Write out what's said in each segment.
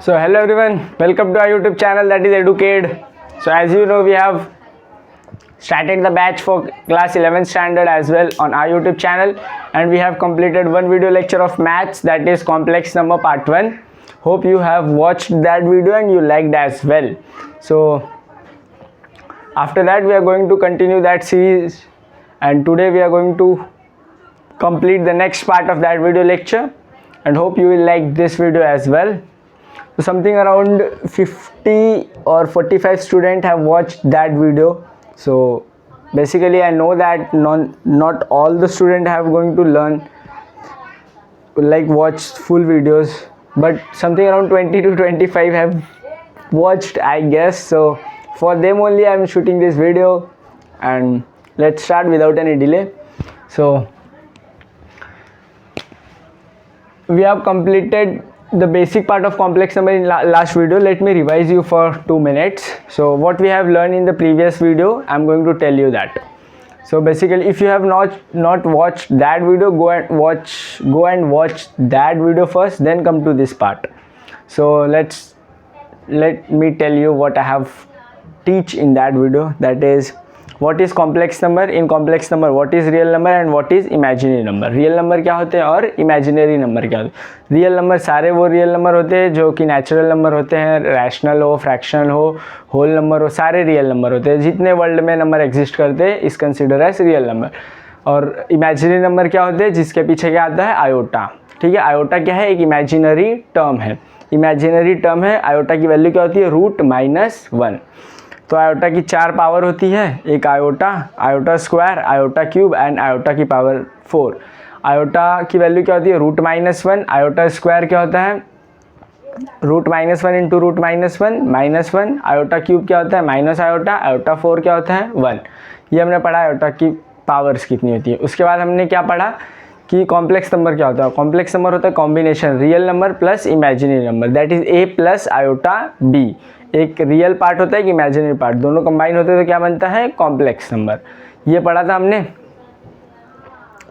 So hello everyone, welcome to our YouTube channel, that is Educade. So as you know, we have started the batch for class 11th standard as well on our YouTube channel, and we have completed one video lecture of maths, that is complex number part 1. Hope you have watched that video and you liked as well. So after that we are going to continue that series, and today we are going to complete the next part of that video lecture, and hope you will like this video as well. So something around 50 or 45 students have watched that video. So basically I know that not all the students have going to learn watch full videos, but something around 20 to 25 have watched, I guess. So for them only I am shooting this video, and let's start without any delay. So we have completed the basic part of complex number in last video. Let me revise you for 2 minutes. So what we have learned in the previous video, I'm going to tell you that. So basically, if you have not watched that video, go and watch that video first, then come to this part. So let me tell you what I have teach in that video, that is what is complex number, in complex number what is real number and what is imaginary number. Real number क्या होते हैं और imaginary number क्या होते हैं. Real number सारे वो real number होते हैं जो कि नेचुरल नंबर होते हैं, रैशनल हो, फ्रैक्शनल हो, होल नंबर हो, सारे रियल नंबर होते हैं. जितने वर्ल्ड में नंबर एग्जिस्ट करते हैं इस कंसिडर एज रियल नंबर. और इमेजिनरी नंबर क्या होते हैं, जिसके पीछे क्या आता है, आयोटा. ठीक है, आयोटा क्या है, एक इमेजिनरी टर्म है. इमेजिनरी टर्म है. आयोटा की वैल्यू क्या होती है, √-1. तो आयोटा की 4 पावर होती है, एक iota, iota square, iota cube and iota की पावर 4. आयोटा की वैल्यू क्या होती है, √-1. आयोटा स्क्वायर क्या होता है, √-1 इंटू √-1 आयोटा क्यूब क्या होता है, माइनस आयोटा, आयोटा 4 क्या होता है, 1. ये हमने पढ़ा आयोटा की पावर्स कितनी होती है. उसके बाद हमने क्या पढ़ा कि कॉम्प्लेक्स नंबर क्या होता है. कॉम्प्लेक्स नंबर होता है combination real number plus imaginary number, that is A plus iota B. एक रियल पार्ट होता है, एक इमेजिनरी पार्ट, दोनों कंबाइन होते हैं तो क्या बनता है, कॉम्प्लेक्स नंबर. ये पढ़ा था हमने,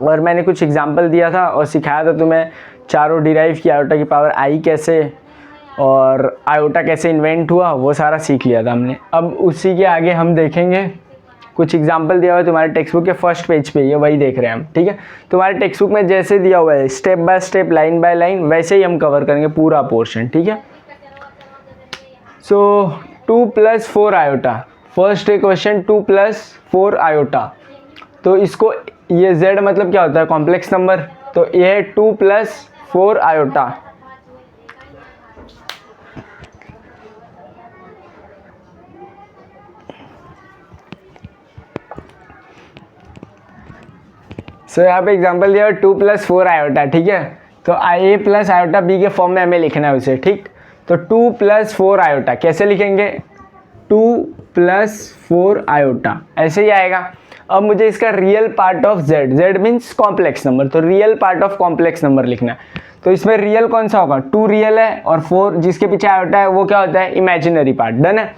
और मैंने कुछ एग्जांपल दिया था और सिखाया था तुम्हें चारों डिराइव की, आयोटा की पावर I कैसे और आयोटा कैसे इन्वेंट हुआ, वो सारा सीख लिया था हमने. अब उसी के आगे हम देखेंगे, कुछ एग्जाम्पल दिया हुआ है तुम्हारे टेक्स्ट बुक के फर्स्ट पेज पे, ये वही देख रहे हैं हम. ठीक है, तुम्हारे टेक्स्ट बुक में जैसे दिया हुआ है step by step, line by line, वैसे ही हम कवर करेंगे पूरा पोर्शन. ठीक है. सो 2 + 4 आयोटा, फर्स्ट क्वेश्चन 2 + 4 आयोटा. तो इसको ये z मतलब क्या होता है, कॉम्प्लेक्स नंबर. तो ये है 2 + 4 आयोटा. सो यहाँ पे एग्जांपल दिया 2 + 4 आयोटा. ठीक है, तो A प्लस आयोटा B के फॉर्म में हमें लिखना है उसे. ठीक, तो 2 + 4 आयोटा कैसे लिखेंगे, 2 + 4 आयोटा ऐसे ही आएगा. अब मुझे इसका real part of z means complex number, तो real part of complex number लिखना है. तो इसमें रियल कौन सा होगा, 2 रियल है, और 4 जिसके पीछे आयोटा है वो क्या होता है, इमेजिनरी पार्ट. डन है.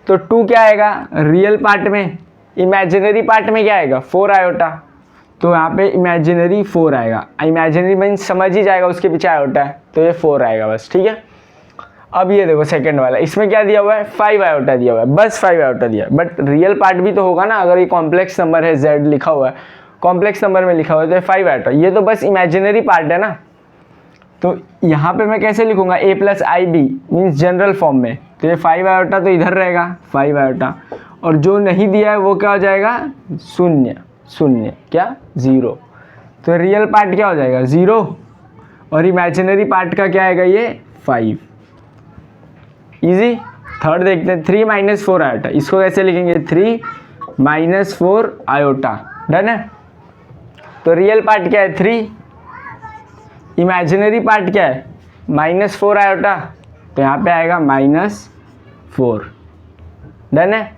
तो 2 क्या आएगा रियल पार्ट में, इमेजिनरी पार्ट में क्या आएगा, 4 आयोटा. तो यहाँ पे इमेजिनरी 4 आएगा. इमेजिनरी मीन्स समझ ही जाएगा उसके पीछे आयोटा है, तो ये 4 आएगा बस. ठीक है. अब ये देखो सेकंड वाला, इसमें क्या दिया हुआ है, 5 आयोटा दिया हुआ है, बस 5 आयोटा दिया है. बट रियल पार्ट भी तो होगा ना, अगर ये कॉम्प्लेक्स नंबर है, z लिखा हुआ है, कॉम्प्लेक्स नंबर में लिखा हुआ है, तो 5 आयोटा. ये तो बस इमेजिनरी पार्ट है ना. तो यहाँ पे मैं कैसे लिखूंगा, A + IB means general form में. तो ये 5 आयोटा तो इधर रहेगा 5 आयोटा, और जो नहीं दिया है वो क्या हो जाएगा, 0 क्या, 0. तो रियल पार्ट क्या हो जाएगा, 0, और इमेजिनरी पार्ट का क्या आएगा, ये 5. इजी. थर्ड देखते हैं, 3 - 4 आयोटा. इसको कैसे लिखेंगे, 3 - 4 आयोटा. डन है. तो रियल पार्ट क्या है, 3, इमेजिनरी पार्ट क्या है, -4 आयोटा. तो यहाँ पे आएगा -4. डन है.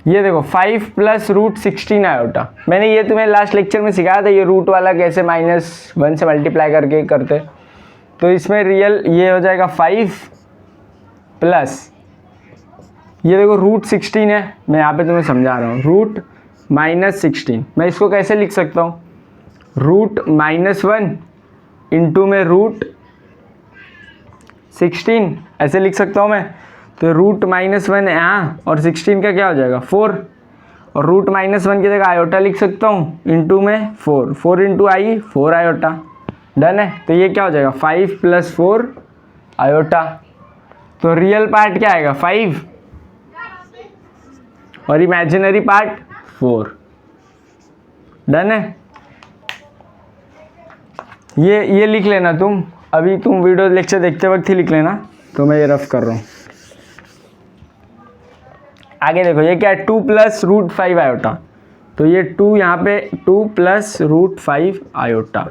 ये देखो 5 + √16 आयोटा. मैंने ये तुम्हें लास्ट लेक्चर में सिखाया था, ये रूट वाला कैसे -1 से मल्टीप्लाई करके करते. तो इसमें रियल ये हो जाएगा 5 प्लस, ये देखो √16 है, मैं यहाँ पे तुम्हें समझा रहा हूँ, √-16. मैं इसको कैसे लिख सकता हूँ, √-1 इंटू में 16 ऐसे लिख सकता हूँ मैं। तो रूट -1 यहाँ और 16 का क्या हो जाएगा 4, और रूट -1 की जगह आयोटा लिख सकता हूँ, इंटू में 4, 4 इंटू आई 4 आयोटा। डन है। तो ये क्या हो जाएगा 5 + 4 आयोटा। तो रियल पार्ट क्या आएगा 5 और इमेजिनरी पार्ट 4। डन है। ये लिख लेना तुम, अभी तुम वीडियो लेक्चर देखते वक्त ही लिख लेना, तो मैं ये रफ कर रहा हूँ। आगे देखो ये क्या है 2 + √5 आयोटा। तो ये 2 यहाँ पे 2 + √5 आयोटा।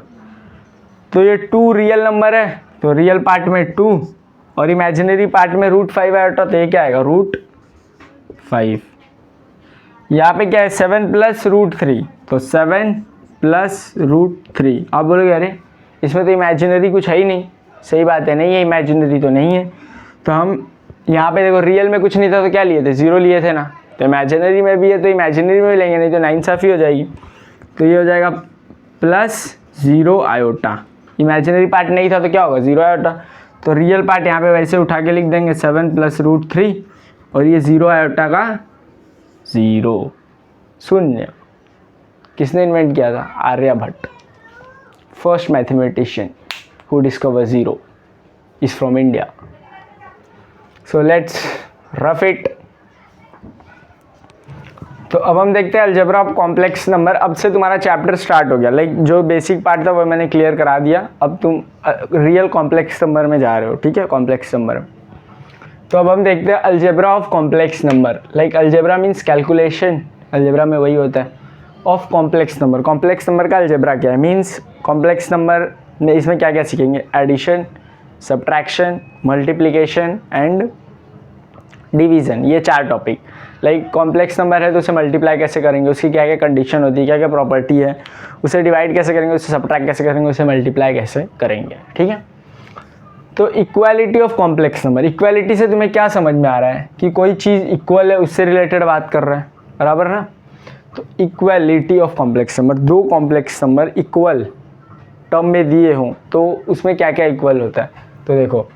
तो ये 2 रियल नंबर है, तो रियल पार्ट में 2 और इमेजिनरी पार्ट में √5 आयोटा। तो ये क्या आएगा √5। यहाँ पे क्या है 7 + √3, तो 7 + √3। आप बोलोगे अरे इसमें तो इमेजिनरी कुछ है ही नहीं। सही बात है, नहीं है इमेजिनरी तो नहीं है। तो हम यहाँ पे देखो रियल में कुछ नहीं था तो क्या लिए थे 0 लिए थे ना, तो इमेजिनरी में भी है तो इमेजिनरी में भी लेंगे, नहीं तो नाइंसाफ़ी हो जाएगी। तो ये हो जाएगा +0 आयोटा। इमेजिनरी पार्ट नहीं था तो क्या होगा 0 आयोटा। तो रियल पार्ट यहाँ पे वैसे उठा के लिख देंगे 7 + √3 और ये 0 आयोटा का 0, शून्य। किसने इन्वेंट किया था Aryabhata, first mathematician who discover 0 is from India. So let's rough it. तो अब हम देखते हैं अलजेब्रा ऑफ कॉम्प्लेक्स नंबर। अब से तुम्हारा चैप्टर स्टार्ट हो गया, लाइक जो बेसिक पार्ट था वो मैंने क्लियर करा दिया। अब तुम रियल कॉम्प्लेक्स नंबर में जा रहे हो, ठीक है, कॉम्प्लेक्स नंबर में। तो अब हम देखते हैं algebra of complex number. Like algebra means calculation, algebra में वही होता है। Of complex number, complex number का अलजेब्रा क्या है, मीन्स कॉम्प्लेक्स नंबर में इसमें क्या क्या सीखेंगे, addition, subtraction, multiplication and division, ये 4 टॉपिक। लाइक कॉम्प्लेक्स नंबर है तो उसे मल्टीप्लाई कैसे करेंगे, उसकी क्या क्या कंडीशन होती है, क्या क्या प्रॉपर्टी है, उसे डिवाइड कैसे करेंगे, उसे सब्ट्रैक्ट कैसे करेंगे, उसे मल्टीप्लाई कैसे करेंगे, ठीक है। तो equality of complex number, equality से तुम्हें क्या समझ में आ रहा है कि कोई चीज़ इक्वल है, उससे रिलेटेड बात कर रहे हैं, बराबर ना। तो equality of complex number, 2 complex number equal term में दिए हों तो उसमें क्या क्या इक्वल होता है। तो देखो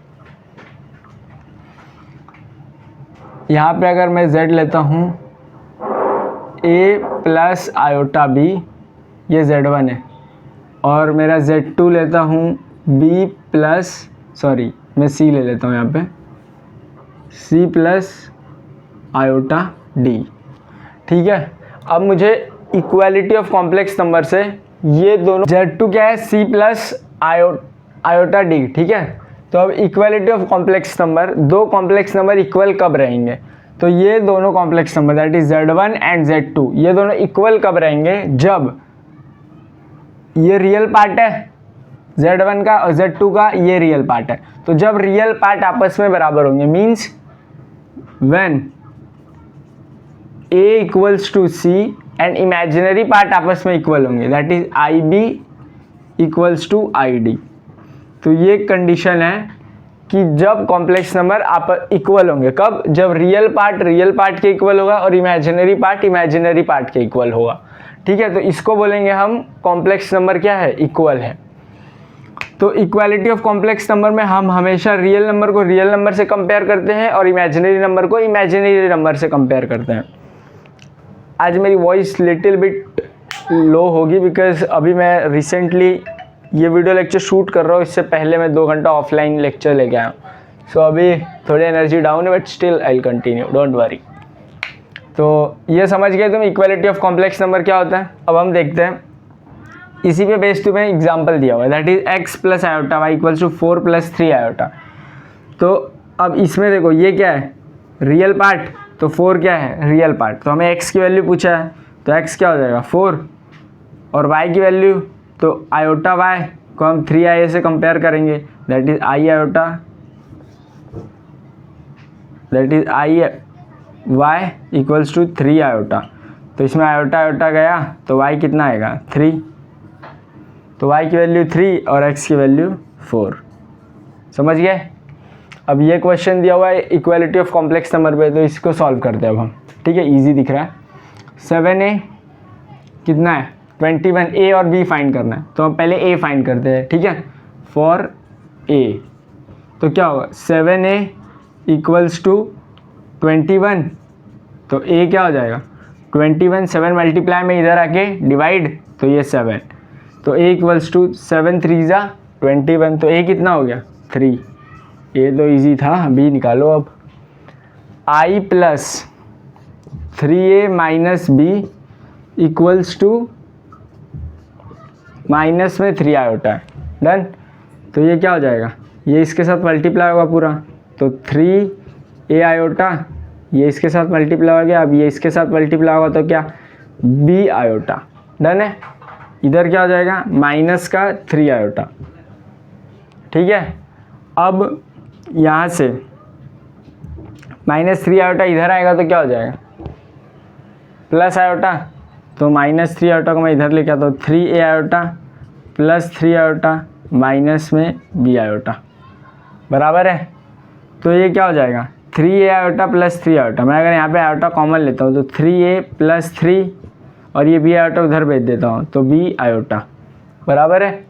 यहाँ पे अगर मैं z लेता हूँ a + आयोटा b, ये z1 है, और मेरा z2 लेता हूँ b + सॉरी मैं c ले लेता हूँ यहाँ पे c + आयोटा d, ठीक है। अब मुझे इक्वालिटी ऑफ कॉम्प्लेक्स नंबर से ये दोनों z2 क्या है c + आयोटा d, ठीक है। तो अब equality of complex number, 2 complex number equal कब रहेंगे, तो ये दोनों complex number that is z1 and z2, ये दोनों इक्वल कब रहेंगे, जब ये रियल पार्ट है z1 का और z2 का ये रियल पार्ट है। तो जब रियल पार्ट आपस में बराबर होंगे, means when a equals to c and imaginary part आपस में इक्वल होंगे, that is ib equals to id। तो ये कंडीशन है कि जब कॉम्प्लेक्स नंबर आप इक्वल होंगे, कब, जब रियल पार्ट के इक्वल होगा और इमेजिनरी पार्ट के इक्वल होगा, ठीक है। तो इसको बोलेंगे हम कॉम्प्लेक्स नंबर क्या है, इक्वल है। तो इक्वालिटी ऑफ कॉम्प्लेक्स नंबर में हम हमेशा रियल नंबर को रियल नंबर से कंपेयर करते हैं और इमेजिनरी नंबर को इमेजिनरी नंबर से कंपेयर करते हैं। आज मेरी वॉइस लिटिल बिट लो होगी बिकॉज अभी मैं रिसेंटली ये वीडियो लेक्चर शूट कर रहा हूँ, इससे पहले मैं 2 घंटा ऑफलाइन लेक्चर लेके आया हूँ। सो अभी थोड़ी एनर्जी डाउन है, but still I will continue, don't worry. तो ये समझ गए तुम इक्वालिटी ऑफ कॉम्प्लेक्स नंबर क्या होता है। अब हम देखते हैं, इसी पे बेस्ड तुम्हें एग्जांपल दिया हुआ है, that is x + iota y equals to 4 + 3 iota. तो अब इसमें देखो ये क्या है, रियल पार्ट, तो 4 क्या है, रियल पार्ट। तो हमें x की वैल्यू पूछा है, तो x क्या हो जाएगा 4, और y की वैल्यू, तो आयोटा y को हम 3i से कंपेयर करेंगे, that is i iota, that is i y equals to 3 iota. तो इसमें आयोटा आयोटा गया तो y कितना आएगा 3, तो y की वैल्यू 3 और x की वैल्यू 4। समझ गए। अब ये क्वेश्चन दिया हुआ है इक्वालिटी ऑफ कॉम्प्लेक्स नंबर पे, तो इसको सॉल्व करते हैं अब हम, ठीक है, इजी दिख रहा है। 7a कितना है 21, a और b फाइंड करना है, तो हम पहले a फाइंड करते हैं, ठीक है। फॉर a तो क्या होगा 7a इक्वल्स टू 21, तो a क्या हो जाएगा 21, 7 मल्टीप्लाई में इधर आके डिवाइड, तो ये 7, तो a इक्वल्स टू 7 3 जा 21, तो a कितना हो गया 3। ये तो इजी था, अभी निकालो अब। i plus 3a minus b equals to minus में 3 आयोटा है, डन। तो ये क्या हो जाएगा, ये इसके साथ मल्टीप्लाई होगा पूरा, तो 3a आयोटा, ये इसके साथ मल्टीप्लाई हो गया, अब ये इसके साथ मल्टीप्लाई होगा तो क्या b आयोटा, डन है। इधर क्या हो जाएगा माइनस का 3 आयोटा, ठीक है। अब यहाँ से -3 आयोटा इधर आएगा तो क्या हो जाएगा प्लस आयोटा, तो -3 आयोटा को मैं इधर लेके आता हूँ, 3a iota plus 3 iota minus में b आयोटा बराबर है। तो ये क्या हो जाएगा 3a आयोटा प्लस 3 आयोटा, मैं अगर यहाँ पे आयोटा कॉमन लेता हूँ तो 3a प्लस 3 और ये b आयोटा उधर भेज देता हूँ तो b आयोटा बराबर है।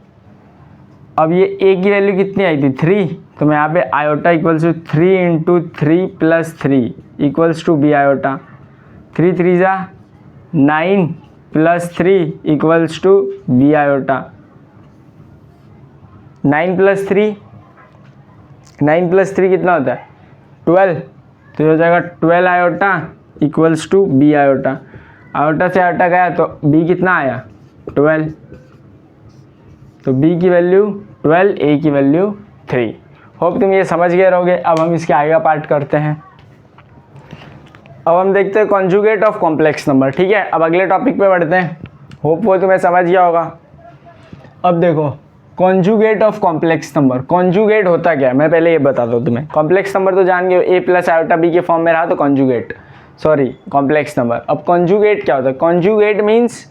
अब ये a की वैल्यू कितनी आई थी 3, तो मैं यहाँ पे iota equals to 3 into 3 plus 3 equals to b iota, 3 3 जा 9 plus 3 equals to b iota, 9 plus 3 कितना होता है 12, तो ये हो जाएगा 12 iota equals to b iota, iota से आयोटा गया तो b कितना आया 12, तो b की वैल्यू 12, a की वैल्यू 3। होप तुम ये समझ गए रहोगे। अब हम इसके आगे का पार्ट करते हैं। अब हम देखते हैं कॉन्जुगेट ऑफ कॉम्प्लेक्स नंबर, ठीक है। अब अगले टॉपिक पे बढ़ते हैं, होप वो तुम्हें समझ गया होगा। अब देखो conjugate of complex number, conjugate होता क्या है मैं पहले ये बताता हूँ तुम्हें। कॉम्प्लेक्स नंबर तो जान गए, a प्लस आयोटा b के फॉर्म में रहा तो कॉन्जुगेट, सॉरी कॉम्प्लेक्स नंबर। अब कॉन्जुगेट क्या होता है, कॉन्जुगेट मीन्स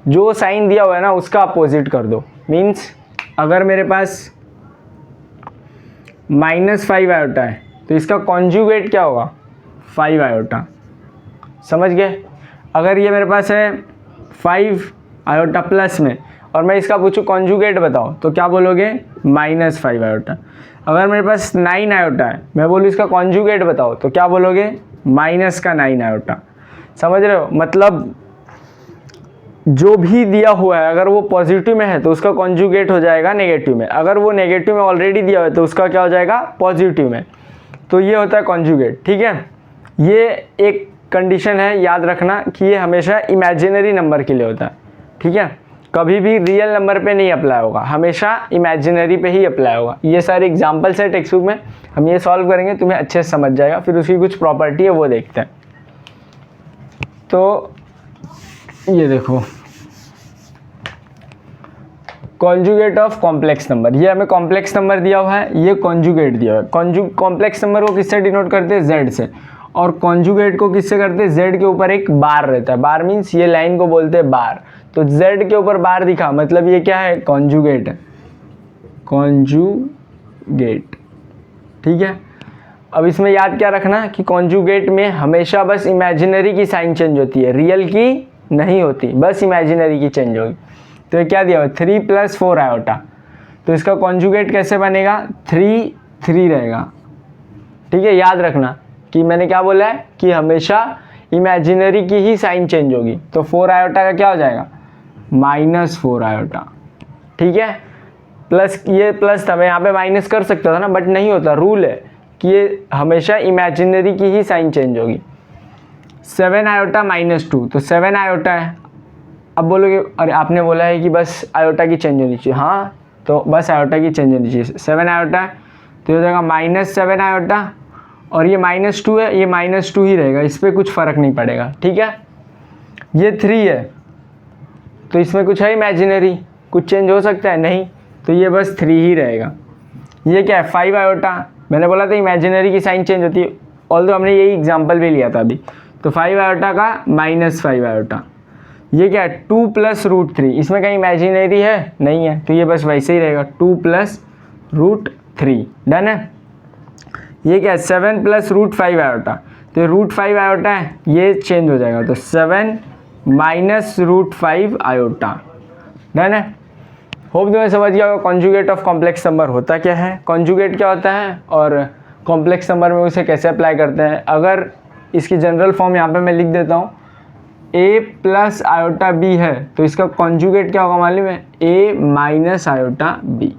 जो साइन दिया हुआ है ना उसका अपोजिट कर दो। मीन्स अगर मेरे पास -5 आयोटा है तो इसका कॉन्जुगेट क्या होगा 5 आयोटा, समझ गए। अगर ये मेरे पास है 5 आयोटा प्लस में और मैं इसका पूछूं कॉन्जुगेट बताओ तो क्या बोलोगे -5 आयोटा। अगर मेरे पास 9 आयोटा है, मैं बोलूँ इसका कॉन्जुगेट बताओ तो क्या बोलोगे -9 आयोटा। समझ रहे हो, मतलब जो भी दिया हुआ है अगर वो पॉजिटिव में है तो उसका कॉन्जुगेट हो जाएगा नेगेटिव में, अगर वो नेगेटिव में ऑलरेडी दिया हुआ है तो उसका क्या हो जाएगा पॉजिटिव में। तो ये होता है कॉन्जुगेट, ठीक है। ये एक कंडीशन है, याद रखना कि ये हमेशा इमेजिनरी नंबर के लिए होता है, ठीक है। कभी भी रियल नंबर पे नहीं अप्लाई होगा, हमेशा इमेजिनरी पे ही अप्लाई होगा। ये सारे एग्जाम्पल्स है टेक्स्ट बुक में, हम ये सॉल्व करेंगे, तुम्हें अच्छे से समझ जाएगा। फिर उसकी कुछ प्रॉपर्टी है वो देखते हैं। तो ये देखो कॉन्जुगेट ऑफ कॉम्प्लेक्स नंबर, ये हमें कॉम्प्लेक्स नंबर दिया हुआ है, ये कॉन्जुगेट दिया हुआ है। कॉम्प्लेक्स नंबर को किससे डिनोट करते हैं z से, और कॉन्जुगेट को किससे करते हैं z के ऊपर एक बार रहता है। बार मीन्स ये लाइन को बोलते हैं बार, तो z के ऊपर बार दिखा मतलब ये क्या है कॉन्जुगेट है, कॉन्जुगेट, ठीक है। अब इसमें याद क्या रखना कि कॉन्जुगेट में हमेशा बस इमेजिनरी की साइन चेंज होती है, रियल की नहीं होती, बस इमेजिनरी की चेंज होगी। तो ये क्या दिया हुआ 3 + 4 आयोटा, तो इसका कॉन्जुगेट कैसे बनेगा 3 3 रहेगा, ठीक है। याद रखना कि मैंने क्या बोला है कि हमेशा इमेजिनरी की ही साइन चेंज होगी। तो 4 आयोटा का क्या हो जाएगा -4 आयोटा, ठीक है। प्लस, ये प्लस था, मैं यहाँ पे माइनस कर सकता था ना, बट नहीं होता, रूल है कि ये हमेशा इमेजिनरी की ही साइन चेंज होगी। 7 आयोटा -2, तो 7 आयोटा है। अब बोलोगे अरे आपने बोला है कि बस आयोटा की चेंज होनी चाहिए, हाँ तो बस आयोटा की चेंज होनी चाहिए। 7 आयोटा है तो हो जाएगा -7 आयोटा, और ये -2 है, ये -2 ही रहेगा, इस पर कुछ फ़र्क नहीं पड़ेगा, ठीक है। ये 3 है तो इसमें कुछ है इमेजिनरी, कुछ चेंज हो सकता है नहीं, तो ये बस 3 ही रहेगा। ये क्या है 5 आयोटा, मैंने बोला था इमेजिनरी की साइन चेंज होती है, ऑल्दो हमने यही एग्जाम्पल भी लिया था अभी। तो 5 आयोटा का -5 आयोटा। ये क्या है 2 + √3, इसमें कहीं इमेजिनरी है नहीं है, तो ये बस वैसे ही रहेगा 2 + √3, डन है। ये क्या है 7 + √5 आयोटा, तो √5 आयोटा है, ये चेंज हो जाएगा, तो 7 - √5 आयोटा, डन है। होप तुम्हें समझ गया होगा कॉन्जुगेट ऑफ कॉम्प्लेक्स नंबर होता क्या है, कॉन्जुगेट क्या होता है और कॉम्प्लेक्स नंबर में उसे कैसे अप्लाई करते हैं। अगर इसकी जनरल फॉर्म यहाँ पे मैं लिख देता हूँ, a प्लस आयोटा b है तो इसका कॉन्जुगेट क्या होगा मालूम है, a माइनस आयोटा b।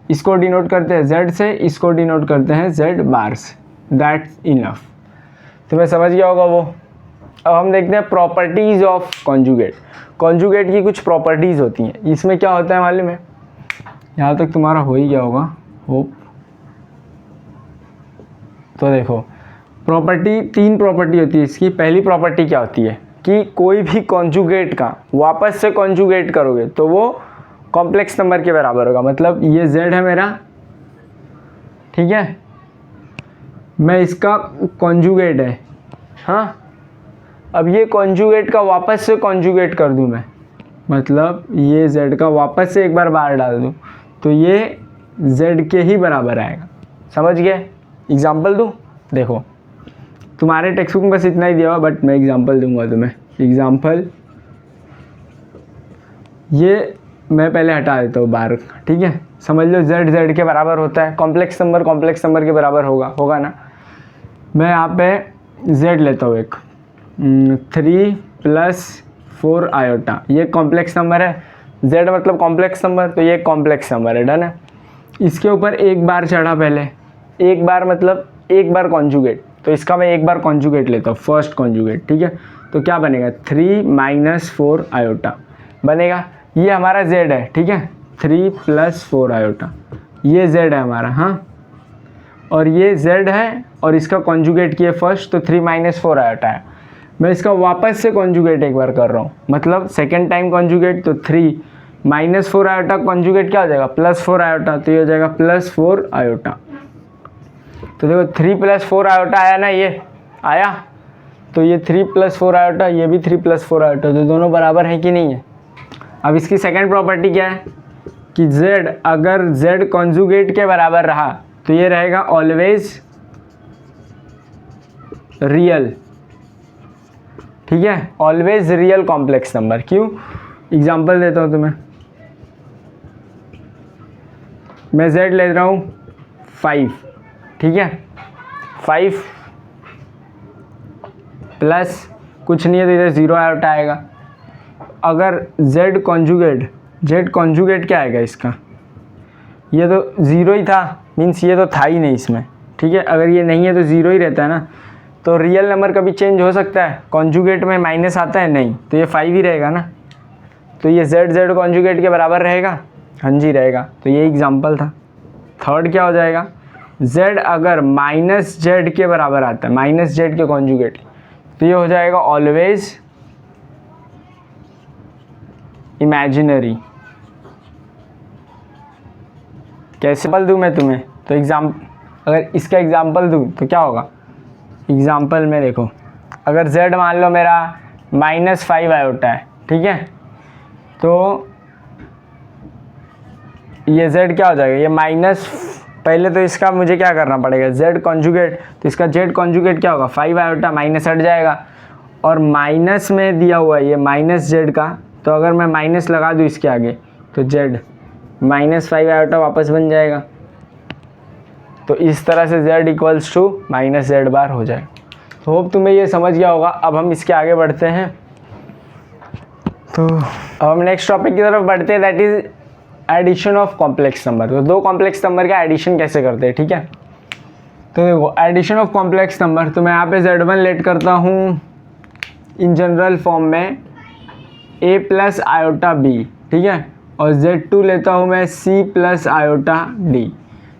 इसको डिनोट करते हैं z से, इसको डिनोट करते हैं z बार से। दैट्स इनफ, तुम्हें समझ गया होगा वो। अब हम देखते हैं प्रॉपर्टीज़ ऑफ कॉन्जुगेट। कॉन्जुगेट की कुछ प्रॉपर्टीज़ होती हैं, इसमें क्या होता है मालूम है, यहाँ तक तुम्हारा हो ही गया होगा होप। तो देखो प्रॉपर्टी, 3 प्रॉपर्टी होती है इसकी। पहली प्रॉपर्टी क्या होती है कि कोई भी कॉन्जुगेट का वापस से कॉन्जुगेट करोगे तो वो कॉम्प्लेक्स नंबर के बराबर होगा। मतलब ये z है मेरा, ठीक है, मैं इसका कॉन्जुगेट है, हाँ, अब ये कॉन्जुगेट का वापस से कॉन्जुगेट कर दूं मैं, मतलब ये z का वापस से एक बार बाहर डाल दूं तो ये z के ही बराबर आएगा। समझ गए? एग्जाम्पल दूं, देखो तुम्हारे टेक्स्ट बुक में बस इतना ही दिया हुआ, बट मैं एग्जाम्पल दूंगा तुम्हें। एग्जाम्पल ये मैं पहले हटा देता हूँ बार, ठीक है। समझ लो z के बराबर होता है, कॉम्प्लेक्स नंबर के बराबर होगा ना। मैं यहाँ पे z लेता हूँ एक 3 + 4 आयोटा, ये कॉम्प्लेक्स नंबर है, z मतलब कॉम्प्लेक्स नंबर, तो ये कॉम्प्लेक्स नंबर है, डन है। इसके ऊपर एक बार चढ़ा, पहले एक बार मतलब एक बार कॉन्जुगेट, तो इसका मैं एक बार कॉन्जुगेट लेता हूँ, फर्स्ट कॉन्जुगेट, ठीक है। तो क्या बनेगा 3 - 4 आयोटा बनेगा। ये हमारा z है, ठीक है, 3 + 4 आयोटा, ये z है हमारा, हाँ, और ये z है और इसका कॉन्जुगेट किए फर्स्ट, तो 3 - 4 आयोटा है। मैं इसका वापस से कॉन्जुगेट एक बार कर रहा हूँ, मतलब सेकेंड टाइम कॉन्जुगेट, तो 3 - 4 आयोटा कॉन्जुगेट क्या हो जाएगा +4 आयोटा, तो ये हो जाएगा +4 आयोटा। तो देखो 3 + 4 आयोटा आया ना, ये आया, तो ये 3 + 4 आयोटा, ये भी 3 + 4 आयोटा, तो दोनों बराबर है कि नहीं है। अब इसकी सेकेंड प्रॉपर्टी क्या है कि z अगर z कॉन्जुगेट के बराबर रहा तो ये रहेगा ऑलवेज रियल, ठीक है, ऑलवेज रियल कॉम्प्लेक्स नंबर। क्यों? एग्जांपल देता हूँ तुम्हें, मैं z ले रहा हूँ 5, ठीक है, 5 प्लस कुछ नहीं है तो इधर 0 आयोटा आएगा। अगर z कॉन्जुगेट क्या आएगा इसका, ये तो 0 ही था, मीन्स ये तो था ही नहीं इसमें, ठीक है। अगर ये नहीं है तो 0 ही रहता है ना, तो रियल नंबर कभी चेंज हो सकता है, कॉन्जुगेट में माइनस आता है नहीं, तो ये 5 ही रहेगा ना, तो ये z कॉन्जुगेट के बराबर रहेगा, हाँ जी रहेगा। तो ये एग्जाम्पल था। थर्ड क्या हो जाएगा, z अगर -z के बराबर आता है, -z के कॉन्जुगेट, तो ये हो जाएगा ऑलवेज इमेजिनरी। कैसे एग्जाम्पल दूँ मैं तुम्हें, तो अगर इसका एग्जाम्पल दूँ तो क्या होगा, एग्जाम्पल में देखो, अगर z मान लो मेरा -5 आयोटा है, ठीक है, तो ये z क्या हो जाएगा, ये माइनस, पहले तो इसका मुझे क्या करना पड़ेगा z कॉन्जुगेट, तो इसका z कॉन्जुगेट क्या होगा 5 आयोटा, माइनस हट जाएगा, और माइनस में दिया हुआ है ये -z का, तो अगर मैं माइनस लगा दूँ इसके आगे तो z -5 आयोटा वापस बन जाएगा। तो इस तरह से z = -z बार हो जाए। तो होप तुम्हें ये समझ गया होगा। अब हम इसके आगे बढ़ते हैं, तो अब हम नेक्स्ट टॉपिक की तरफ बढ़ते हैं, that is addition of complex number. तो दो कॉम्प्लेक्स नंबर का एडिशन कैसे करते हैं, ठीक है। तो देखो एडिशन ऑफ कॉम्प्लेक्स नंबर, तो मैं यहाँ पे z1 लेट करता हूँ इन जनरल फॉर्म में a + आयोटा b, ठीक है, और z2 लेता हूँ मैं c + आयोटा d।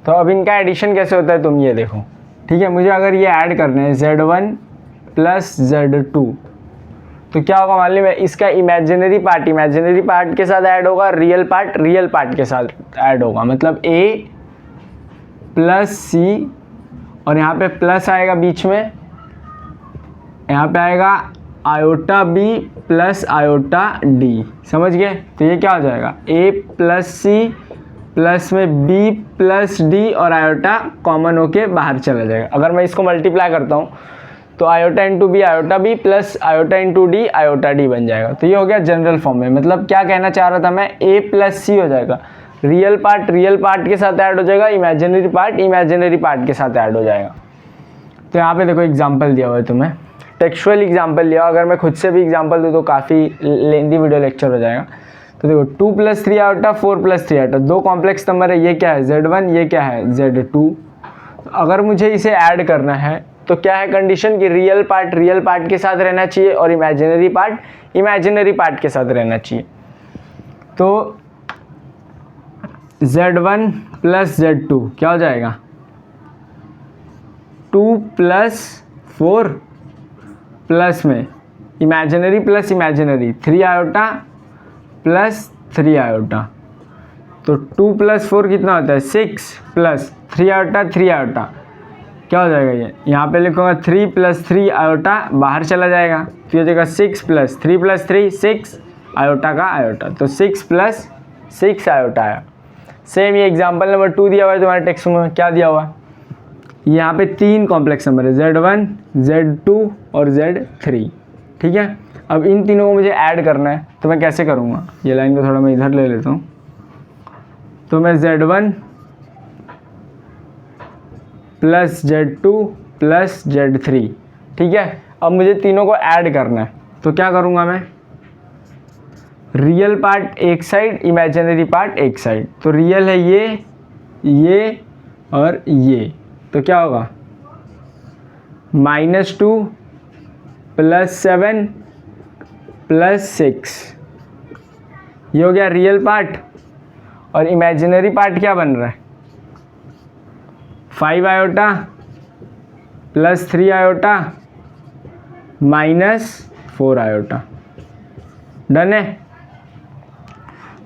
तो अब इनका एडिशन कैसे होता है तुम ये देखो, ठीक है। मुझे अगर ये ऐड करना है z1 + z2, तो क्या होगा मालूम है, इसका इमेजिनरी पार्ट के साथ ऐड होगा, रियल पार्ट के साथ ऐड होगा, मतलब a + c, और यहाँ पे प्लस आएगा बीच में, यहाँ पे आएगा आयोटा b + आयोटा d, समझ गए। तो ये क्या हो जाएगा a + c प्लस में b + d, और आयोटा कॉमन होके बाहर चला जाएगा। अगर मैं इसको मल्टीप्लाई करता हूँ तो iota into B iota B plus iota into D iota D बन जाएगा। तो ये हो गया जनरल फॉर्म में। मतलब क्या कहना चाह रहा था मैं, ए प्लस सी हो जाएगा, रियल पार्ट के साथ ऐड हो जाएगा, इमेजिनरी पार्ट के साथ ऐड हो जाएगा। तो यहाँ पे देखो एग्जाम्पल दिया हुआ है तुम्हें, टेक्सचुअल एग्जाम्पल लिया। अगर मैं खुद से भी एग्जाम्पल दूँ तो काफ़ी लेंदी वीडियो लेक्चर हो जाएगा। तो देखो 2 + 3 आयोटा 4 + 3 आयोटा, दो कॉम्प्लेक्स नंबर है, ये क्या है Z1, ये क्या है Z2। अगर मुझे इसे ऐड करना है तो क्या है कंडीशन कि रियल पार्ट के साथ रहना चाहिए और इमेजिनरी पार्ट के साथ रहना चाहिए। तो Z1 + Z2 क्या हो जाएगा, 2 + 4 प्लस में imaginary plus imaginary 3 iota plus 3 iota. तो 2 + 4 कितना होता है 6 प्लस 3 आयोटा 3 आयोटा क्या हो जाएगा, ये यहाँ पे लिखूँगा 3 + 3 आयोटा बाहर चला जाएगा, तो ये हो जाएगा 6 + 3 + 3 6 आयोटा का आयोटा। तो 6 + 6 आयोटा आया। सेम ये एग्जाम्पल नंबर 2 दिया हुआ है तुम्हारे टेक्स्ट में, क्या दिया हुआ है, यहाँ पे 3 कॉम्प्लेक्स नंबर है Z1 Z2 और Z3। ठीक है, अब इन तीनों को मुझे ऐड करना है, तो मैं कैसे करूँगा, ये लाइन को थोड़ा मैं इधर ले लेता हूँ। तो मैं Z1 + Z2 + Z3, ठीक है। अब मुझे तीनों को ऐड करना है, तो क्या करूँगा मैं, रियल पार्ट एक साइड, इमेजिनरी पार्ट एक साइड। तो रियल है ये और ये, तो क्या होगा -2 + 7 + 6, ये हो गया रियल पार्ट। और इमेजिनरी पार्ट क्या बन रहा है, 5 आयोटा + 3 आयोटा -4 आयोटा। डन है।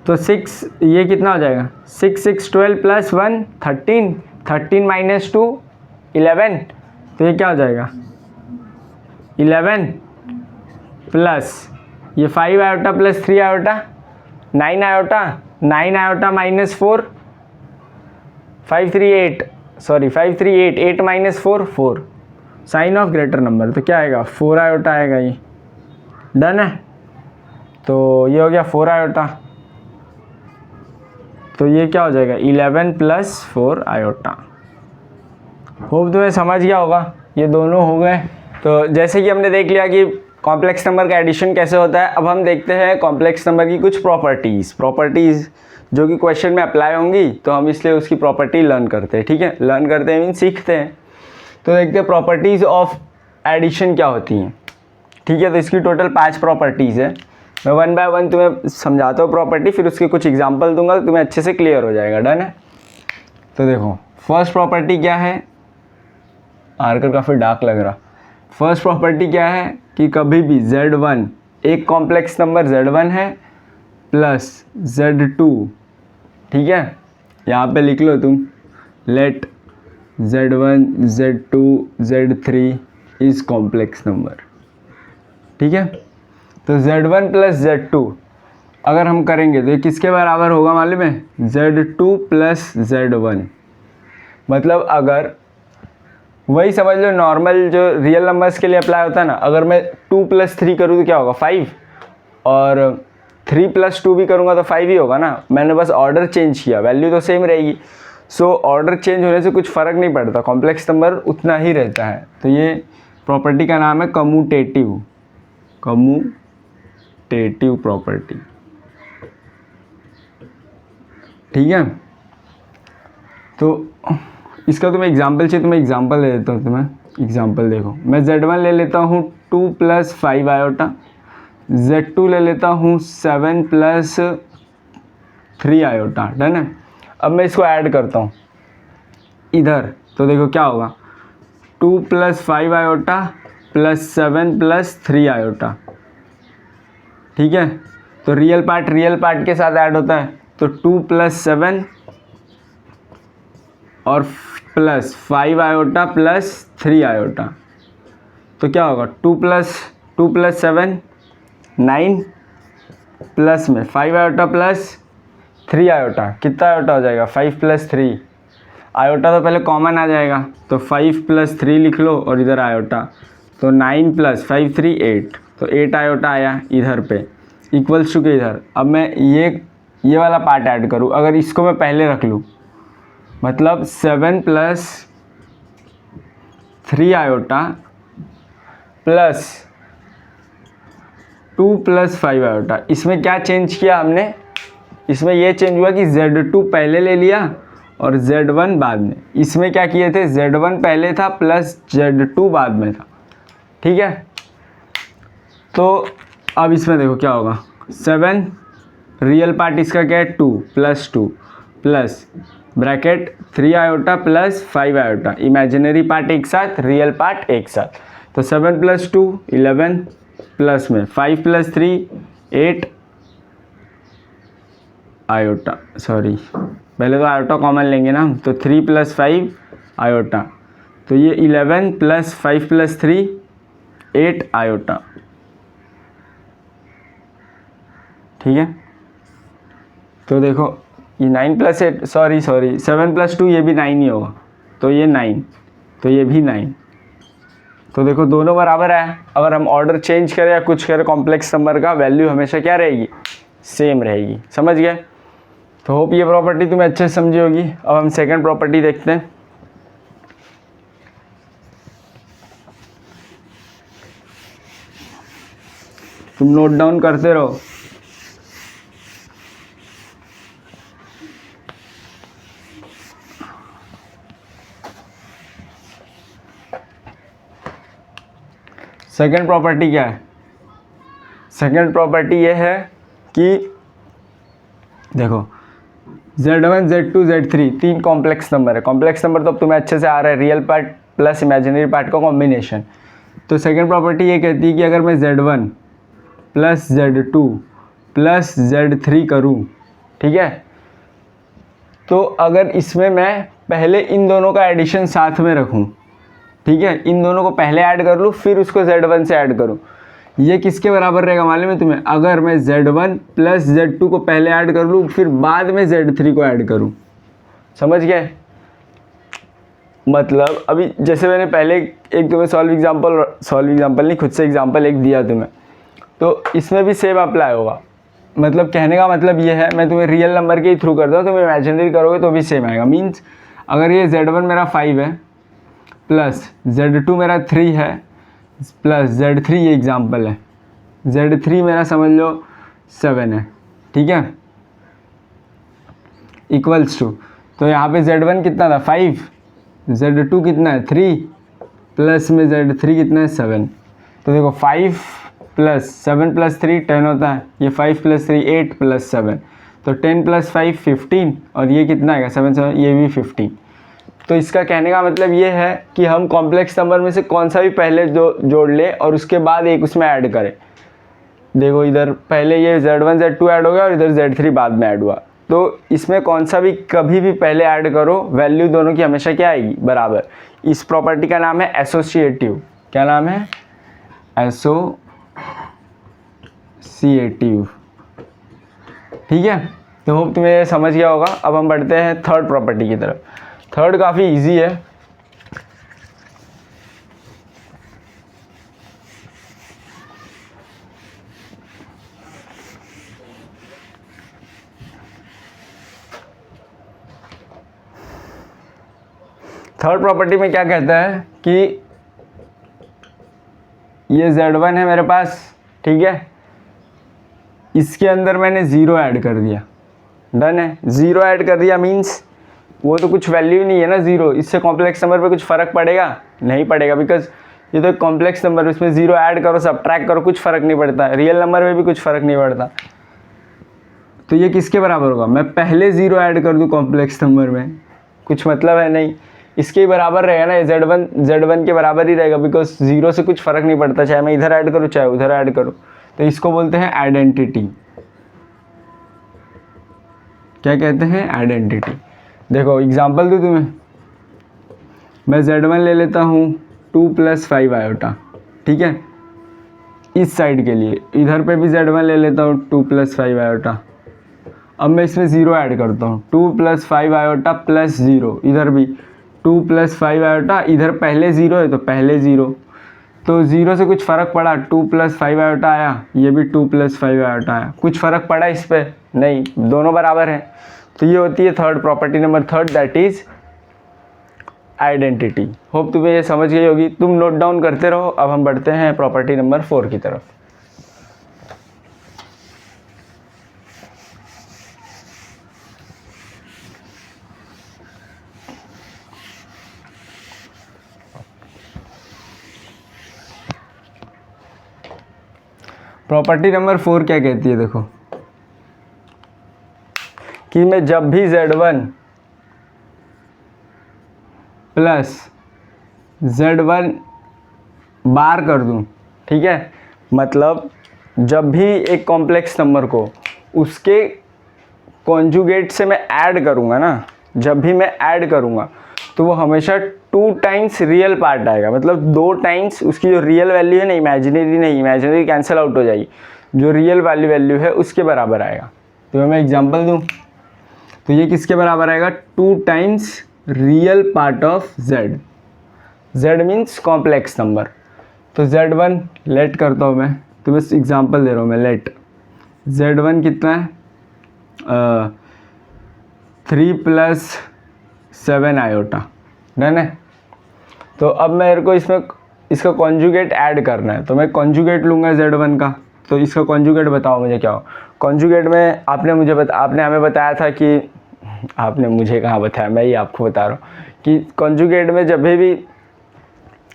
तो 6, ये कितना हो जाएगा 6 6 12 + 1 13 13 - 2 11। तो ये क्या हो जाएगा 11 प्लस ये 5 iota + 3 iota 9 iota 9 iota -4 5 3 8 sorry 5 3 8 8 - 4 4 sign of greater number. तो क्या आएगा 4 आयोटा आएगा ये। डन है। तो ये हो गया 4 आयोटा। तो ये क्या हो जाएगा 11 + 4 आयोटा। होप तुम्हें समझ गया होगा, ये दोनों हो गए। तो जैसे कि हमने देख लिया कि कॉम्प्लेक्स नंबर का एडिशन कैसे होता है, अब हम देखते हैं कॉम्प्लेक्स नंबर की कुछ प्रॉपर्टीज़ जो कि क्वेश्चन में अप्लाई होंगी, तो हम इसलिए उसकी प्रॉपर्टी लर्न करते हैं। ठीक है, लर्न करते हैं मीन सीखते हैं। तो देखते हैं प्रॉपर्टीज़ ऑफ एडिशन क्या होती हैं। ठीक है, तो इसकी टोटल 5 प्रॉपर्टीज़ है। मैं 1 बाय 1 तुम्हें समझाता हूँ प्रॉपर्टी, फिर उसके कुछ एग्जाम्पल दूंगा तो तुम्हें अच्छे से क्लियर हो जाएगा। डन है। तो देखो फर्स्ट प्रॉपर्टी क्या है, आर्कर काफ़ी डार्क लग रहा। फर्स्ट प्रॉपर्टी क्या है कि कभी भी Z1 एक कॉम्प्लेक्स नंबर Z1 है प्लस Z2, ठीक है, यहाँ पे लिख लो तुम, late Z1 Z2 Z3 is complex number. ठीक है, तो Z1 + Z2 अगर हम करेंगे तो ये किसके बराबर होगा मालूम है, Z2 + Z1। मतलब अगर वही समझ लो नॉर्मल जो रियल नंबर्स के लिए अप्लाई होता है ना, अगर मैं 2 + 3 करूँ तो क्या होगा 5, और 3 + 2 भी करूँगा तो 5 ही होगा ना। मैंने बस ऑर्डर चेंज किया, वैल्यू तो सेम रहेगी। सो ऑर्डर चेंज होने से कुछ फ़र्क नहीं पड़ता, कॉम्प्लेक्स नंबर उतना ही रहता है। तो ये प्रॉपर्टी का नाम है कम्यूटेटिव प्रॉपर्टी। ठीक है, तो इसका तुम्हें एग्जाम्पल चाहिए तो मैं एग्जाम्पल ले लेता हूँ तुम्हें। एग्जाम्पल देखो, मैं Z1 ले लेता हूँ 2 + 5 आयोटा, Z2 ले लेता हूँ 7 + 3 आयोटा। डन है। अब मैं इसको ऐड करता हूँ इधर, तो देखो क्या होगा 2 + 5 आयोटा + 7 + 3 आयोटा। ठीक है, तो रियल पार्ट के साथ ऐड होता है, तो 2 + 7 और प्लस 5 आयोटा + 3 आयोटा। तो क्या होगा 2 + 7 9 प्लस में 5 आयोटा + 3 आयोटा, कितना आयोटा हो जाएगा 5 + 3 आयोटा, तो पहले कॉमन आ जाएगा, तो 5 + 3 लिख लो और इधर आयोटा, तो 9 + 5 3 8, तो 8 आयोटा आया इधर पे, इक्वल्स टू के इधर। अब मैं ये वाला पार्ट ऐड करूँ, अगर इसको मैं पहले रख लूँ, मतलब 7 + 3 आयोटा प्लस 2 + 5 आयोटा। इसमें क्या चेंज किया हमने, इसमें ये चेंज हुआ कि Z2 पहले ले लिया और Z1 बाद में। इसमें क्या किए थे, Z1 पहले था प्लस Z2 बाद में था, ठीक है। तो अब इसमें देखो क्या होगा, 7 रियल पार्ट इसका क्या है 2 + 2 plus bracket 3 iota plus 5 iota, imaginary part एक साथ, रियल पार्ट एक साथ। तो 7 + 2 11 प्लस में 5 + 3 8 आयोटा, सॉरी पहले तो आयोटा कॉमन लेंगे ना, तो 3 + 5 आयोटा, तो ये 11 + 5 + 3 8 आयोटा, ठीक है। तो देखो ये 9 + 8 सॉरी 7 + 2 ये भी 9 ही होगा, तो ये 9, तो ये भी 9। तो देखो दोनों बराबर है। अगर हम ऑर्डर चेंज करें या कुछ करें, कॉम्प्लेक्स नंबर का वैल्यू हमेशा क्या रहेगी, सेम रहेगी। समझ गए। तो होप ये प्रॉपर्टी तुम्हें अच्छे से समझी होगी। अब हम सेकंड प्रॉपर्टी देखते हैं। तुम नोट डाउन करते रहो। सेकंड प्रॉपर्टी क्या है, सेकंड प्रॉपर्टी ये है कि देखो Z1 Z2 Z3 तीन कॉम्प्लेक्स नंबर है। कॉम्प्लेक्स नंबर तो अब तुम्हें अच्छे से आ रहा है, real part plus imaginary part का कॉम्बिनेशन। तो सेकंड प्रॉपर्टी ये कहती है कि अगर मैं Z1 + Z2 + Z3 करूँ, ठीक है, तो अगर इसमें मैं पहले इन दोनों का एडिशन साथ में रखूँ, ठीक है, इन दोनों को पहले ऐड कर लूँ फिर उसको Z1 से ऐड करूँ, ये किसके बराबर रहेगा मालूम है तुम्हें, अगर मैं Z1 + Z2 को पहले ऐड कर लूँ फिर बाद में Z3 को ऐड करूँ। समझ गए। मतलब अभी जैसे मैंने पहले एक तुम्हें सॉल्व एग्जांपल नहीं, खुद से एग्जांपल एक दिया तुम्हें, तो इसमें भी सेम अप्लाई होगा। मतलब कहने का मतलब ये है, मैं तुम्हें रियल नंबर के ही थ्रू करता हूँ, तुम इमेजिनरी करोगे तो भी सेम आएगा। मीन्स अगर ये Z1 मेरा 5 है प्लस Z2 मेरा 3 है प्लस Z3 ये एग्जाम्पल है, Z3 मेरा समझ लो 7 है, ठीक है, इक्वल्स टू, तो यहाँ पे Z1 कितना था 5, Z2 कितना है 3 प्लस में Z3 कितना है 7। तो देखो 5 + 7 + 3 10 होता है, ये 5 + 3 8 + 7, तो 10 + 5 15, और ये कितना आएगा 7 7, ये भी 15। तो इसका कहने का मतलब ये है कि हम कॉम्प्लेक्स नंबर में से कौन सा भी पहले जोड़ ले और उसके बाद एक उसमें ऐड करें। देखो इधर पहले ये Z1 Z2 ऐड हो गया और इधर Z3 बाद में ऐड हुआ, तो इसमें कौन सा भी कभी भी पहले ऐड करो, वैल्यू दोनों की हमेशा क्या आएगी, बराबर। इस प्रॉपर्टी का नाम है एसोसिएटिव। क्या नाम है, एसोसिएटिव, ठीक है। तो होप तुम्हें समझ गया होगा। अब हम बढ़ते हैं थर्ड प्रॉपर्टी की तरफ। थर्ड काफ़ी इजी है। थर्ड प्रॉपर्टी में क्या कहता है कि ये Z1 है मेरे पास, ठीक है, इसके अंदर मैंने 0 ऐड कर दिया, डन है। 0 ऐड कर दिया मीन्स वो तो कुछ वैल्यू नहीं है ना 0, इससे कॉम्प्लेक्स नंबर पे कुछ फ़र्क पड़ेगा, नहीं पड़ेगा, बिकॉज ये तो कॉम्प्लेक्स नंबर, इसमें 0 ऐड करो सब्ट्रैक्ट करो कुछ फ़र्क नहीं पड़ता, रियल नंबर में भी कुछ फ़र्क नहीं पड़ता। तो ये किसके बराबर होगा, मैं पहले 0 ऐड कर दूँ कॉम्प्लेक्स नंबर में, कुछ मतलब है नहीं, इसके ही बराबर रहेगा ना, Z1 के बराबर ही रहेगा, बिकॉज 0 से कुछ फ़र्क नहीं पड़ता, चाहे मैं इधर ऐड करूँ चाहे उधर ऐड करूँ। तो इसको बोलते हैं आइडेंटिटी। क्या कहते हैं, आइडेंटिटी। देखो एग्जांपल दूँ तुम्हें, मैं Z1 ले लेता हूँ 2 + 5 आयोटा, ठीक है, इस साइड के लिए, इधर पे भी Z1 ले लेता हूँ 2 + 5 आयोटा। अब मैं इसमें 0 ऐड करता हूँ, 2 + 5 आयोटा प्लस 0, इधर भी 2 + 5 आयोटा, इधर पहले 0 है तो पहले 0, तो 0 से कुछ फ़र्क पड़ा, 2 + 5 आयोटा आया, ये भी 2 + 5 आयोटा आया, कुछ फ़र्क पड़ा इस पर? नहीं, दोनों बराबर हैं। तो ये होती है third property number third, that is identity. Hope तुम्हें ये समझ गई होगी, तुम नोट डाउन करते रहो। अब हम बढ़ते हैं प्रॉपर्टी नंबर 4 की तरफ। प्रॉपर्टी नंबर 4 क्या कहती है, देखो कि मैं जब भी Z1 प्लस Z1 बार कर दूं, ठीक है, मतलब जब भी एक कॉम्प्लेक्स नंबर को उसके कॉन्जुगेट से मैं ऐड करूंगा ना, जब भी मैं ऐड करूंगा तो वो हमेशा 2 टाइम्स रियल पार्ट आएगा, मतलब 2 टाइम्स उसकी जो रियल वैल्यू है ना, इमेजिनरी नहीं, इमेजिनरी कैंसिल आउट हो जाएगी, जो रियल वाली वैल्यू है उसके बराबर आएगा। तो मैं एग्जांपल दूं तो ये किसके बराबर आएगा, 2 times real part of Z। Z means complex number. तो Z1 लेट करता हूँ मैं, तो बस एग्जांपल दे रहा हूँ मैं, लेट Z1 कितना है, 3 + 7 आयोटा, डन है। तो अब मेरे को इसमें इसका कॉन्जुगेट ऐड करना है, तो मैं कॉन्जुगेट लूँगा Z1 का। तो इसका कॉन्जुगेट बताओ मुझे क्या हो। कॉन्जुगेट में आपने हमें बताया था कि, आपने मुझे कहाँ बताया, मैं ही आपको बता रहा हूँ कि कॉन्जुगेट में जब भी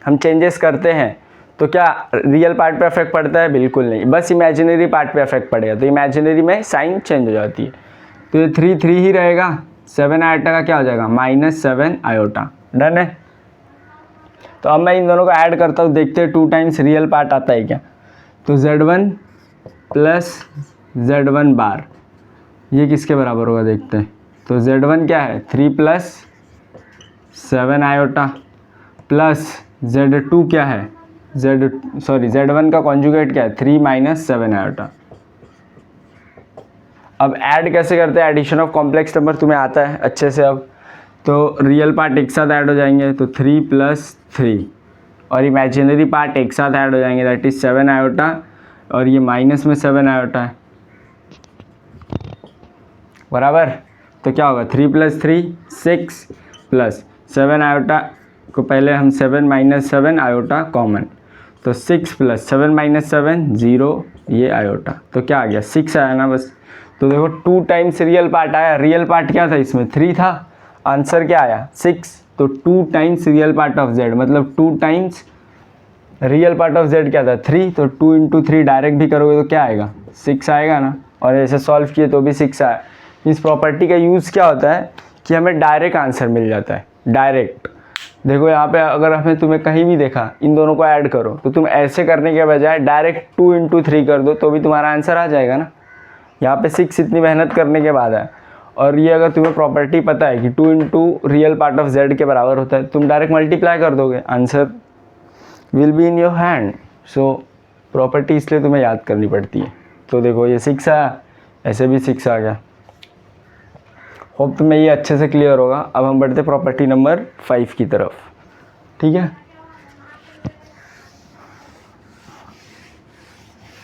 हम चेंजेस करते हैं तो क्या रियल पार्ट पे इफेक्ट पड़ता है? बिल्कुल नहीं, बस इमेजिनरी पार्ट पे इफेक्ट पड़ेगा। तो इमेजिनरी में साइन चेंज हो जाती है। तो ये 3 ही रहेगा, 7 आयोटा का क्या हो जाएगा, -7 आयोटा, डन है। तो अब मैं इन दोनों को ऐड करता हूँ, देखते हैं 2 टाइम्स रियल पार्ट आता है क्या। तो Z1 प्लस Z1 बार, ये किसके बराबर होगा देखते हैं। तो Z1 क्या है, 3 + 7 आयोटा, प्लस Z2 क्या है, Z1 का कॉन्जुगेट क्या है, 3 - 7 आयोटा। अब ऐड कैसे करते हैं, एडिशन ऑफ कॉम्प्लेक्स नंबर तुम्हें आता है अच्छे से। अब तो रियल पार्ट एक साथ ऐड हो जाएंगे, तो 3 + 3, और इमेजिनरी पार्ट एक साथ ऐड हो जाएंगे, दैट इज 7 आयोटा, और ये माइनस में 7 आयोटा है, बराबर। तो क्या होगा, 3 + 3 6 प्लस 7 आयोटा को पहले हम 7 - 7 आयोटा कॉमन, तो 6 + 7 - 7 0, ये आयोटा, तो क्या आ गया 6 आया ना बस। तो देखो 2 टाइम्स रियल पार्ट आया, रियल पार्ट क्या था इसमें, 3 था, आंसर क्या आया 6। तो 2 times real part of Z, मतलब 2 times real part of Z क्या था 3, तो 2 × 3 डायरेक्ट भी करोगे तो क्या आएगा 6 आएगा ना, और ऐसे सॉल्व किए तो भी 6 आया। इस प्रॉपर्टी का यूज़ क्या होता है कि हमें डायरेक्ट आंसर मिल जाता है, डायरेक्ट। देखो यहाँ पे अगर हमें तुम्हें कहीं भी देखा इन दोनों को ऐड करो, तो तुम ऐसे करने के बजाय डायरेक्ट 2 × 3 कर दो, तो भी तुम्हारा आंसर आ जाएगा ना। यहाँ पे 6 इतनी मेहनत करने के बाद है, और ये अगर तुम्हें प्रॉपर्टी पता है कि 2 × रियल पार्ट ऑफ Z के बराबर होता है, तुम डायरेक्ट मल्टीप्लाई कर दोगे, answer will be in your hand. So property इसलिए तुम्हें याद करनी पड़ती है। तो देखो ये 6 आया, ऐसे भी 6 आ गया। होप तुम्हें ये अच्छे से क्लियर होगा। अब हम बढ़ते प्रॉपर्टी नंबर 5 की तरफ, ठीक है।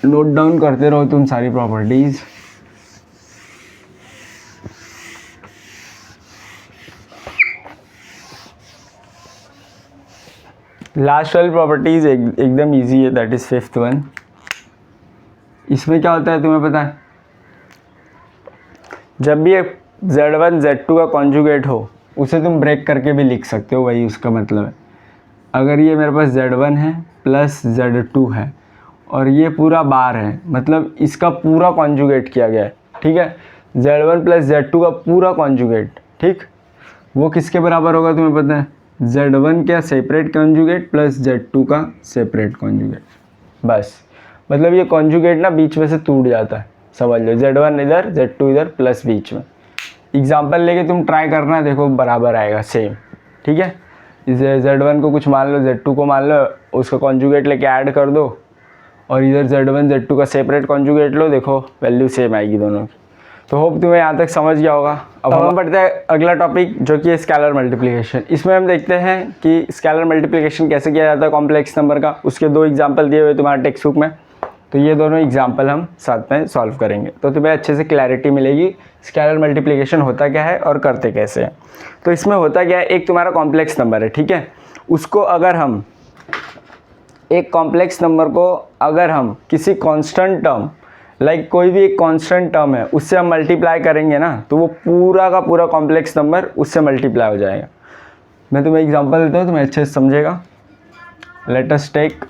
नोट डाउन करते रहो तुम सारी प्रॉपर्टीज। लास्ट वाली प्रॉपर्टीज एकदम इजी है, दैट इज 5th वन। इसमें क्या होता है तुम्हें पता है, जब भी एक Z1 Z2 का कॉन्जुगेट हो उसे तुम ब्रेक करके भी लिख सकते हो, वही उसका मतलब है। अगर ये मेरे पास Z1 है प्लस Z2 है और ये पूरा बार है, मतलब इसका पूरा कॉन्जुगेट किया गया है, ठीक है। Z1 + Z2 का पूरा कॉन्जुगेट, ठीक, वो किसके बराबर होगा तुम्हें पता है, Z1 का सेपरेट कॉन्जुगेट प्लस Z2 का सेपरेट कॉन्जुगेट, बस। मतलब ये कॉन्जुगेट ना बीच में से टूट जाता है, समझ लो, Z1 इधर Z2 इधर प्लस बीच में। एग्जाम्पल लेके तुम ट्राई करना, देखो बराबर आएगा सेम, ठीक है। इसे Z1 को कुछ मान लो, Z2 को मान लो, उसका कॉन्जुगेट लेके ऐड कर दो, और इधर Z1 Z2 का सेपरेट कॉन्जुगेट लो, देखो वैल्यू सेम आएगी दोनों की। तो होप तुम्हें यहाँ तक समझ गया होगा। अब हम पढ़ते हैं अगला टॉपिक जो कि है स्केलर मल्टीप्लिकेशन। इसमें हम देखते हैं कि स्केलर मल्टीप्लिकेशन कैसे किया जाता है कॉम्प्लेक्स नंबर का। उसके दो एग्जांपल दिए हुए तुम्हारे टेक्स्ट बुक में, तो ये दोनों एग्जांपल हम साथ में सॉल्व करेंगे, तो तुम्हें अच्छे से क्लैरिटी मिलेगी स्केलर मल्टीप्लिकेशन होता क्या है और करते कैसे हैं। तो इसमें होता क्या है, एक तुम्हारा कॉम्प्लेक्स नंबर है, ठीक है, उसको अगर हम एक कॉम्प्लेक्स नंबर को अगर हम किसी कांस्टेंट टर्म लाइक कोई भी एक कांस्टेंट टर्म है उससे हम मल्टीप्लाई करेंगे ना, तो वो पूरा का पूरा कॉम्प्लेक्स नंबर उससे मल्टीप्लाई हो जाएगा। मैं तुम्हें एग्जांपल देता हूँ, तुम्हें अच्छे से समझेगा। लेट अस टेक,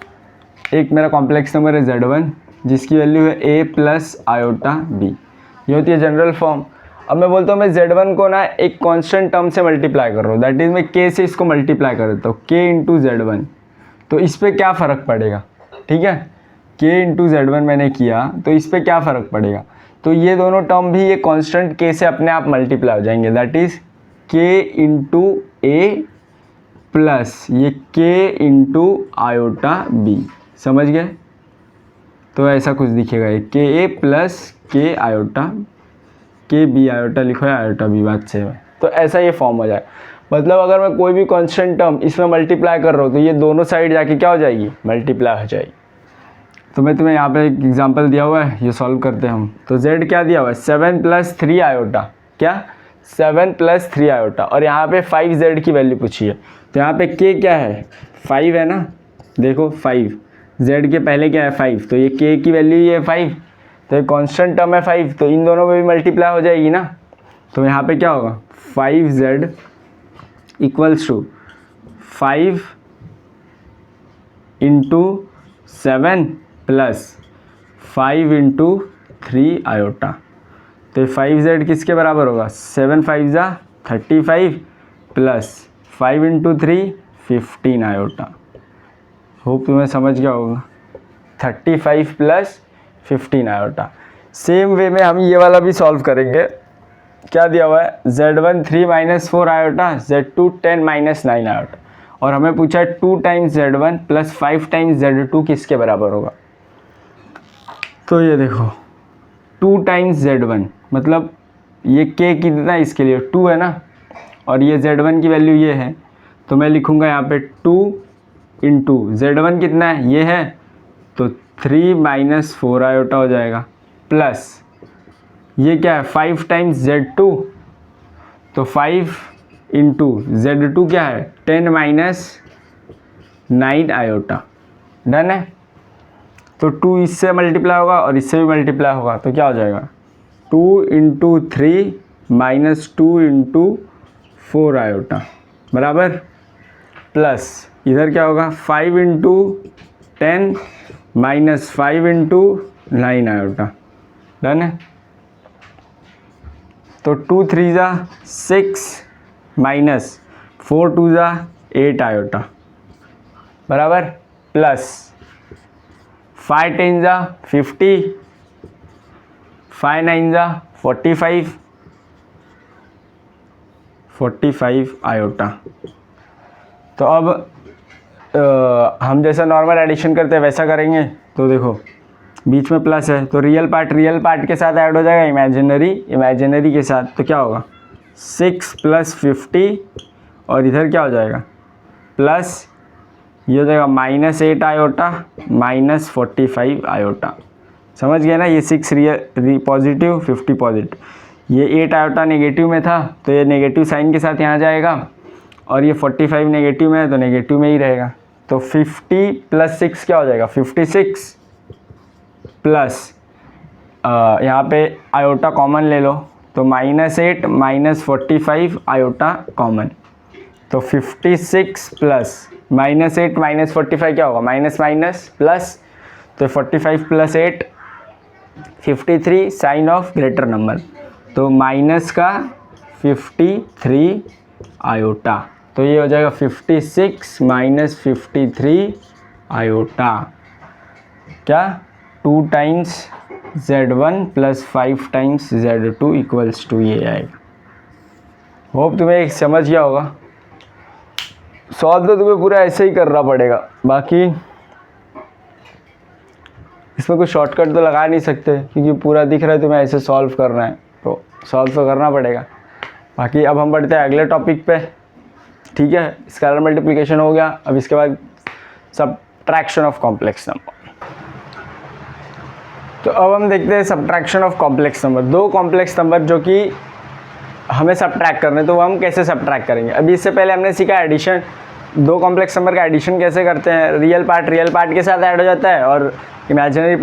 एक मेरा कॉम्प्लेक्स नंबर है Z1 जिसकी वैल्यू है a प्लस आयोटा b, ये होती है जनरल फॉर्म। अब मैं बोलता हूँ मैं Z1 को ना एक कांस्टेंट टर्म से मल्टीप्लाई कर रहा हूँ, दैट इज़ मैं k से इसको मल्टीप्लाई कर देता हूँ, k इंटू Z1। तो इस पर क्या फ़र्क पड़ेगा, ठीक है, k इंटू Z1 मैंने किया तो इस पर क्या फ़र्क पड़ेगा, तो ये दोनों टर्म भी ये कांस्टेंट k से अपने आप मल्टीप्लाई हो जाएंगे, that is k into a plus ये k इंटू आयोटा b। समझ गए? तो ऐसा कुछ दिखेगा, ये के ए प्लस के आयोटा, के बी आयोटा लिखो या आयोटा बी, बात से है। तो ऐसा ये फॉर्म हो जाए, मतलब अगर मैं कोई भी कांस्टेंट टर्म इसमें मल्टीप्लाई कर रहा हूँ तो ये दोनों साइड जाके क्या हो जाएगी, मल्टीप्लाई हो जाएगी। तो मैं तुम्हें यहाँ पे एक एग्जांपल दिया हुआ है, ये सॉल्व करते हैं हम। तो z क्या दिया हुआ है, 7 प्लस 3 आयोटा, क्या 7 प्लस 3 आयोटा, और यहाँ पे 5z की वैल्यू पूछी है। तो यहाँ पे k क्या है, 5 है ना, देखो 5, z के पहले क्या है 5, तो ये k की वैल्यू ये 5, तो ये कांस्टेंट टर्म है 5, तो इन दोनों में भी मल्टीप्लाई हो जाएगी ना। तो यहाँ पे क्या होगा, 5z equals to 5 into 7 plus 5 into 3 iota. तो 5z किसके बराबर होगा, 7 5 जा 35 प्लस 5 इंटू 3 15 आयोटा। होप तुम्हें समझ गया होगा, 35 प्लस 15 आयोटा। सेम वे में हम ये वाला भी सॉल्व करेंगे। क्या दिया हुआ है, z1 3 minus 4 iota, z2 10 minus 9 iota, और हमें पूछा है 2 times z1 plus 5 times z2 किसके बराबर होगा। तो ये देखो 2 टाइम्स z1 मतलब ये k कितना है, इसके लिए 2 है ना, और ये z1 की वैल्यू ये है, तो मैं लिखूँगा यहाँ पे 2 इंटू z1 कितना है, ये है, तो 3 माइनस 4 आयोटा हो जाएगा, प्लस ये क्या है 5 टाइम्स z2, तो 5 इंटू z2 क्या है 10 माइनस 9 आयोटा। डन है। तो 2 इससे मल्टीप्लाई होगा और इससे भी मल्टीप्लाई होगा, तो क्या हो जाएगा 2 इंटू 3 माइनस 2 इंटू 4 आयोटा बराबर, प्लस इधर क्या होगा 5 into 10 minus 5 into 9 iota. Done है। तो 2 3 जा 6 माइनस 4 2 जा 8 आयोटा बराबर, प्लस 5 10 जा 50, 5 9 जा 45 आयोटा। तो अब हम जैसा नॉर्मल एडिशन करते हैं वैसा करेंगे। तो देखो बीच में प्लस है, तो रियल पार्ट के साथ ऐड हो जाएगा इमेजिनरी के साथ, तो क्या होगा 6 प्लस 50, और इधर क्या हो जाएगा प्लस, ये हो जाएगा माइनस 8 आयोटा माइनस 45 आयोटा। समझ गए ना, ये 6 रियल पॉजिटिव 50 पॉजिटिव, ये 8 आयोटा नेगेटिव में था तो ये नेगेटिव साइन के साथ यहाँ जाएगा, और ये 45 नेगेटिव में है तो नेगेटिव में ही रहेगा। तो 50 प्लस 6 क्या हो जाएगा 56, प्लस यहाँ पे आयोटा कॉमन ले लो, तो माइनस 8 माइनस 45 आयोटा कॉमन, तो 56 प्लस माइनस 8 माइनस 45 क्या होगा माइनस माइनस प्लस, तो 45 plus 8 53 sign of greater number, तो माइनस का 53 आयोटा। तो ये हो जाएगा 56 माइनस 53 आयोटा, क्या 2 times z1 plus 5 times z2 equals to ये आएगा। होप तुम्हें एक समझ गया होगा। सॉल्व तो तुम्हें पूरा ऐसे ही करना पड़ेगा, बाकी इसमें कोई शॉर्टकट तो लगा नहीं सकते क्योंकि पूरा दिख रहा है तुम्हें ऐसे सॉल्व करना है, तो सॉल्व तो करना पड़ेगा। बाकी अब हम बढ़ते हैं अगले टॉपिक पे, ठीक है। स्केलर मल्टीप्लिकेशन हो गया, अब इसके बाद सब्ट्रैक्शन ऑफ कॉम्प्लेक्स नंबर। तो अब हम देखते हैं सब्ट्रैक्शन ऑफ कॉम्प्लेक्स नंबर। दो कॉम्प्लेक्स नंबर जो कि हमें सब्ट्रैक्ट करने, तो वो हम कैसे सब्ट्रैक्ट करेंगे। अभी इससे पहले हमने सीखा एडिशन, दो कॉम्प्लेक्स नंबर का एडिशन कैसे करते हैं। रियल पार्ट के साथ ऐड हो जाता है और इमेजिनरी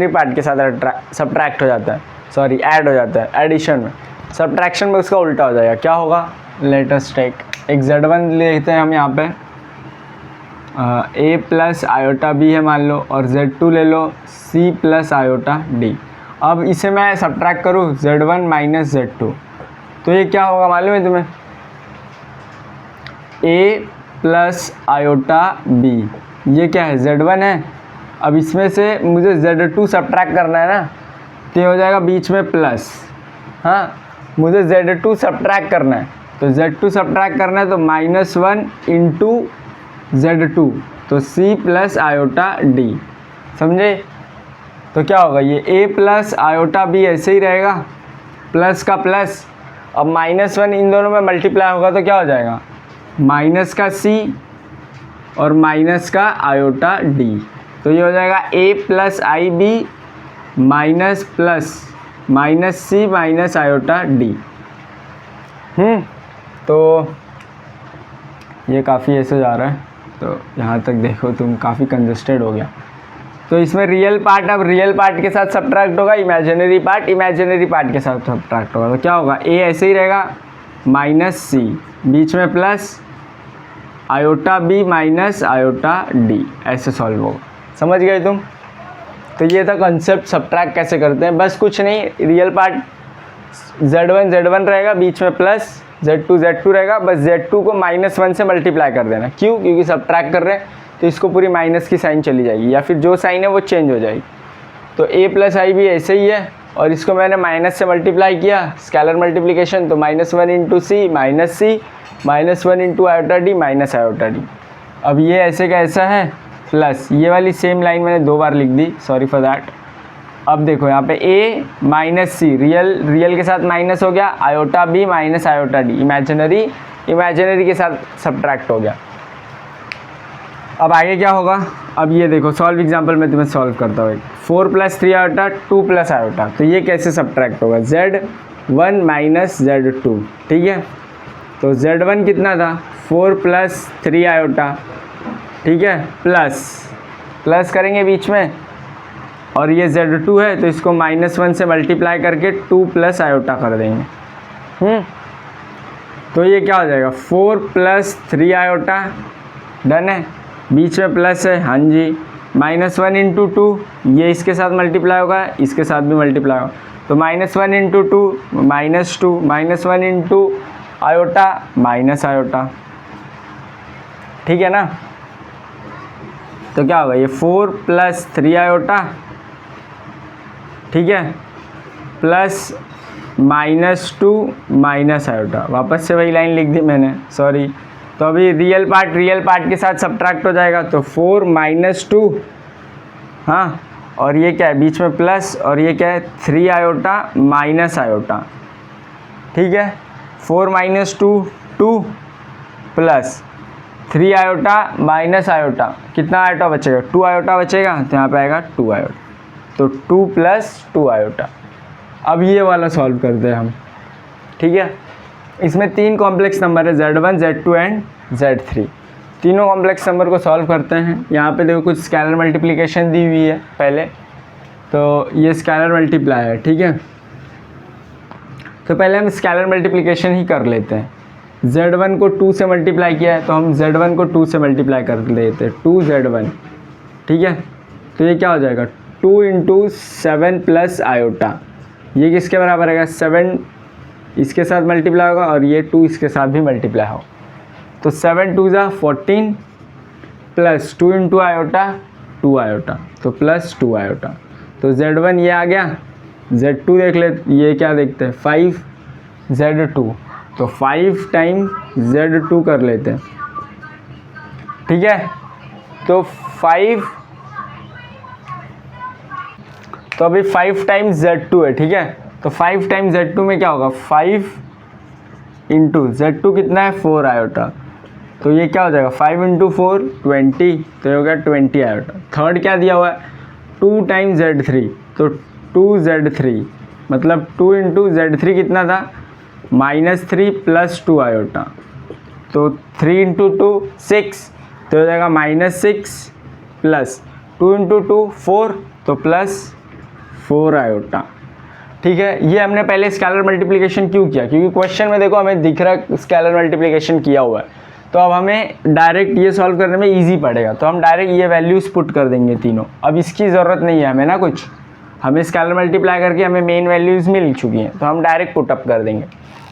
पार्ट के साथ सब्ट्रैक्ट हो जाता है, सॉरी ऐड हो जाता है एडिशन में। सब्ट्रैक्शन में उसका उल्टा हो जाएगा, क्या होगा। लेट अस टेक एक Z1 लेते हैं हम यहाँ पे, a प्लस आयोटा b है मान लो, और Z2 ले लो c प्लस आयोटा d। अब इसे मैं सब्ट्रैक्ट करूँ Z1 माइनस Z2, तो ये क्या होगा मालूम है तुम्हें, a प्लस आयोटा b, ये क्या है Z1 है। अब इसमें से मुझे Z2 सब्ट्रैक्ट करना है ना, तो ये हो जाएगा बीच में प्लस, हाँ मुझे Z2 सब्ट्रैक्ट करना है, तो Z2 सब्ट्रैक्ट करना है तो -1 इंटू Z2, तो c प्लस आयोटा d, समझे। तो क्या होगा, ये a प्लस आयोटा b ऐसे ही रहेगा, प्लस का प्लस। अब -1 इन दोनों में मल्टीप्लाई होगा तो क्या हो जाएगा, माइनस का c और माइनस का आयोटा d, तो ये हो जाएगा a plus I B minus plus minus c minus iota d। तो ये काफ़ी ऐसे जा रहा है, तो यहाँ तक देखो तुम, काफ़ी कंजस्टेड हो गया। तो इसमें रियल पार्ट अब रियल पार्ट के साथ सब्ट्रैक्ट होगा, इमेजिनरी पार्ट के साथ सब्ट्रैक्ट होगा, तो क्या होगा, a ऐसे ही रहेगा माइनस c, बीच में plus iota b minus iota d, ऐसे सॉल्व होगा। समझ गए तुम। तो ये था कॉन्सेप्ट, सब्ट्रैक्ट कैसे करते हैं। बस कुछ नहीं, रियल पार्ट Z1 रहेगा, बीच में प्लस Z2 रहेगा, बस Z2 को -1 से मल्टीप्लाई कर देना। क्यों, क्योंकि सब्ट्रैक्ट कर रहे हैं तो इसको पूरी माइनस की साइन चली जाएगी, या फिर जो साइन है वो चेंज हो जाएगी। तो a प्लस आई भी ऐसे ही है, और इसको मैंने माइनस से मल्टीप्लाई किया, स्केलर मल्टीप्लिकेशन, तो -1 into C minus c, -1 into iota D minus iota D. अब ये ऐसे का ऐसा है, प्लस ये वाली सेम लाइन मैंने 2 बार लिख दी, सॉरी फॉर दैट। अब देखो यहाँ पे a माइनस सी, रियल के साथ माइनस हो गया, iota b minus iota d, imaginary के साथ सब्ट्रैक्ट हो गया। अब आगे क्या होगा, अब ये देखो सॉल्व एग्जांपल में तुम्हें सॉल्व करता हूँ। 4 प्लस 3 आयोटा 2 प्लस आयोटा, तो ये कैसे सब्ट्रैक्ट होगा, Z1 माइनस Z2, ठीक है। तो Z1 कितना था, 4 प्लस 3 आयोटा, ठीक है, प्लस करेंगे बीच में, और ये Z2 है तो इसको -1 से मल्टीप्लाई करके 2 प्लस आयोटा कर देंगे। तो ये क्या हो जाएगा, 4 प्लस 3 आयोटा, डन है, बीच में प्लस है, हाँ जी, -1 इंटू 2, ये इसके साथ मल्टीप्लाई होगा, इसके साथ भी मल्टीप्लाई होगा, तो -1 into 2 -2, -1 into iota minus iota, ठीक है ना। तो क्या होगा, ये 4 प्लस 3 आयोटा, ठीक है, प्लस -2 माइनस आयोटा, वापस से वही लाइन लिख दी मैंने, सॉरी। तो अभी रियल पार्ट के साथ सब्ट्रैक्ट हो जाएगा, तो 4 -2, हाँ, और ये क्या है बीच में प्लस, और ये क्या है 3 आयोटा माइनस आयोटा, ठीक है। 4 -2 2 प्लस 3 आयोटा माइनस आयोटा, कितना आयोटा बचेगा, 2 आयोटा बचेगा, तो यहाँ पे आएगा 2 आयोटा, तो 2 प्लस 2 आयोटा। अब ये वाला सॉल्व करते हैं हम, ठीक है। इसमें 3 कॉम्प्लेक्स नंबर है, Z1 Z2 एंड Z3। तीनों कॉम्प्लेक्स नंबर को सॉल्व करते हैं। यहाँ पे देखो कुछ स्केलर मल्टीप्लिकेशन दी हुई है पहले, तो ये स्केलर मल्टीप्लाई है, ठीक है। तो पहले हम स्केलर मल्टीप्लिकेशन ही कर लेते हैं। Z1 को 2 से मल्टीप्लाई किया है, तो हम Z1 को 2 से मल्टीप्लाई कर लेते हैं, 2Z1, ठीक है। तो ये क्या हो जाएगा, 2 इंटू 7 प्लस आयोटा, ये किसके बराबर आएगा, 7 इसके साथ मल्टीप्लाई होगा, और ये 2 इसके साथ भी मल्टीप्लाई हो, तो 7 2 ज़ा 14 प्लस 2 इंटू आयोटा 2 आयोटा, तो प्लस 2 आयोटा। तो Z1 ये आ गया, Z2 देख ले, ये क्या देखते हैं 5 Z2, तो 5 टाइम Z2 कर लेते हैं, ठीक है। तो 5 टाइम्स Z2 है, ठीक है। तो 5 टाइम्स Z2 में क्या होगा, 5 इंटू Z2 कितना है 4 आयोटा, तो ये क्या हो जाएगा 5 इंटू 4 20, तो ये हो गया 20 आयोटा। थर्ड क्या दिया हुआ है 2 टाइम्स Z3, तो 2Z3 मतलब 2 इंटू Z3 कितना था -3 प्लस 2 आयोटा, तो 3 इंटू 2 6, तो हो जाएगा -6 प्लस 2 इंटू 2 4, तो प्लस 4 आयोटा। ठीक है, ये हमने पहले स्केलर मल्टीप्लिकेशन क्यों किया, क्योंकि क्वेश्चन में देखो हमें दिख रहा है स्केलर मल्टीप्लिकेशन किया हुआ है, तो अब हमें डायरेक्ट ये सॉल्व करने में इजी पड़ेगा, तो हम डायरेक्ट ये वैल्यूज़ पुट कर देंगे तीनों। अब इसकी ज़रूरत नहीं है हमें ना कुछ, हमें स्केलर मल्टीप्लाई करके हमें मेन वैल्यूज़ मिल चुकी हैं, तो हम डायरेक्ट पुटअप कर देंगे।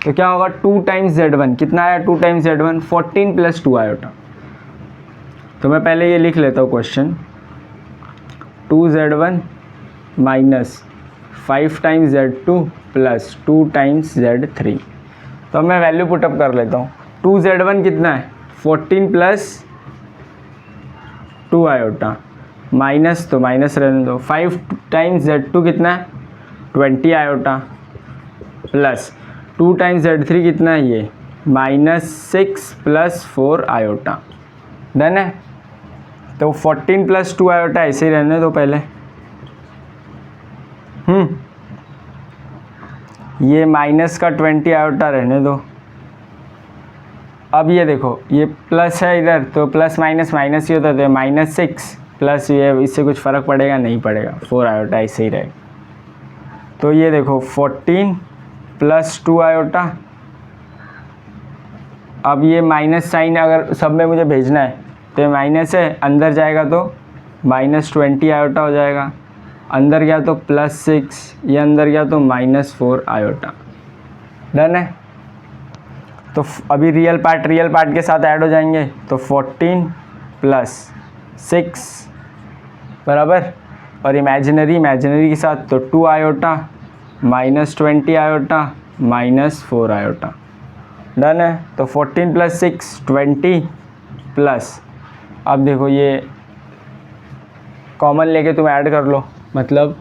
तो क्या होगा 2 टाइम्स Z1 कितना आया, 2 टाइम्स Z1 14 प्लस 2 आयोटा। तो मैं पहले ये लिख लेता हूँ question, 2Z1 minus 5 times Z2 plus 2 times Z3। तो अब मैं वैल्यू पुटअप कर लेता हूँ। 2Z1 कितना है 14 प्लस 2 आयोटा, माइनस तो माइनस रहने दो, 5 टाइम्स Z2 कितना है 20 आयोटा, प्लस 2 टाइम्स Z3 कितना है ये -6 प्लस 4 आयोटा। डन है, तो 14 प्लस 2 आयोटा ऐसे ही रहने दो पहले। ये माइनस का 20 आयोटा रहने दो। अब ये देखो ये प्लस है इधर, तो प्लस माइनस माइनस ही होता है, -6 प्लस ये, इससे कुछ फ़र्क पड़ेगा नहीं पड़ेगा, 4 आयोटा ऐसे ही रहेगा। तो ये देखो 14 प्लस 2 आयोटा, अब ये माइनस साइन अगर सब में मुझे भेजना है तो ये माइनस है, अंदर जाएगा तो -20 आयोटा हो जाएगा, अंदर गया तो +6, ये अंदर गया तो -4 आयोटा। डन है, तो अभी रियल पार्ट के साथ ऐड हो जाएंगे, तो 14 प्लस 6 बराबर, और इमेजिनरी के साथ तो 2 आयोटा -20 आयोटा -4 आयोटा। डन है, तो 14 प्लस 6 20 प्लस, अब देखो ये कॉमन लेके तुम ऐड कर लो, मतलब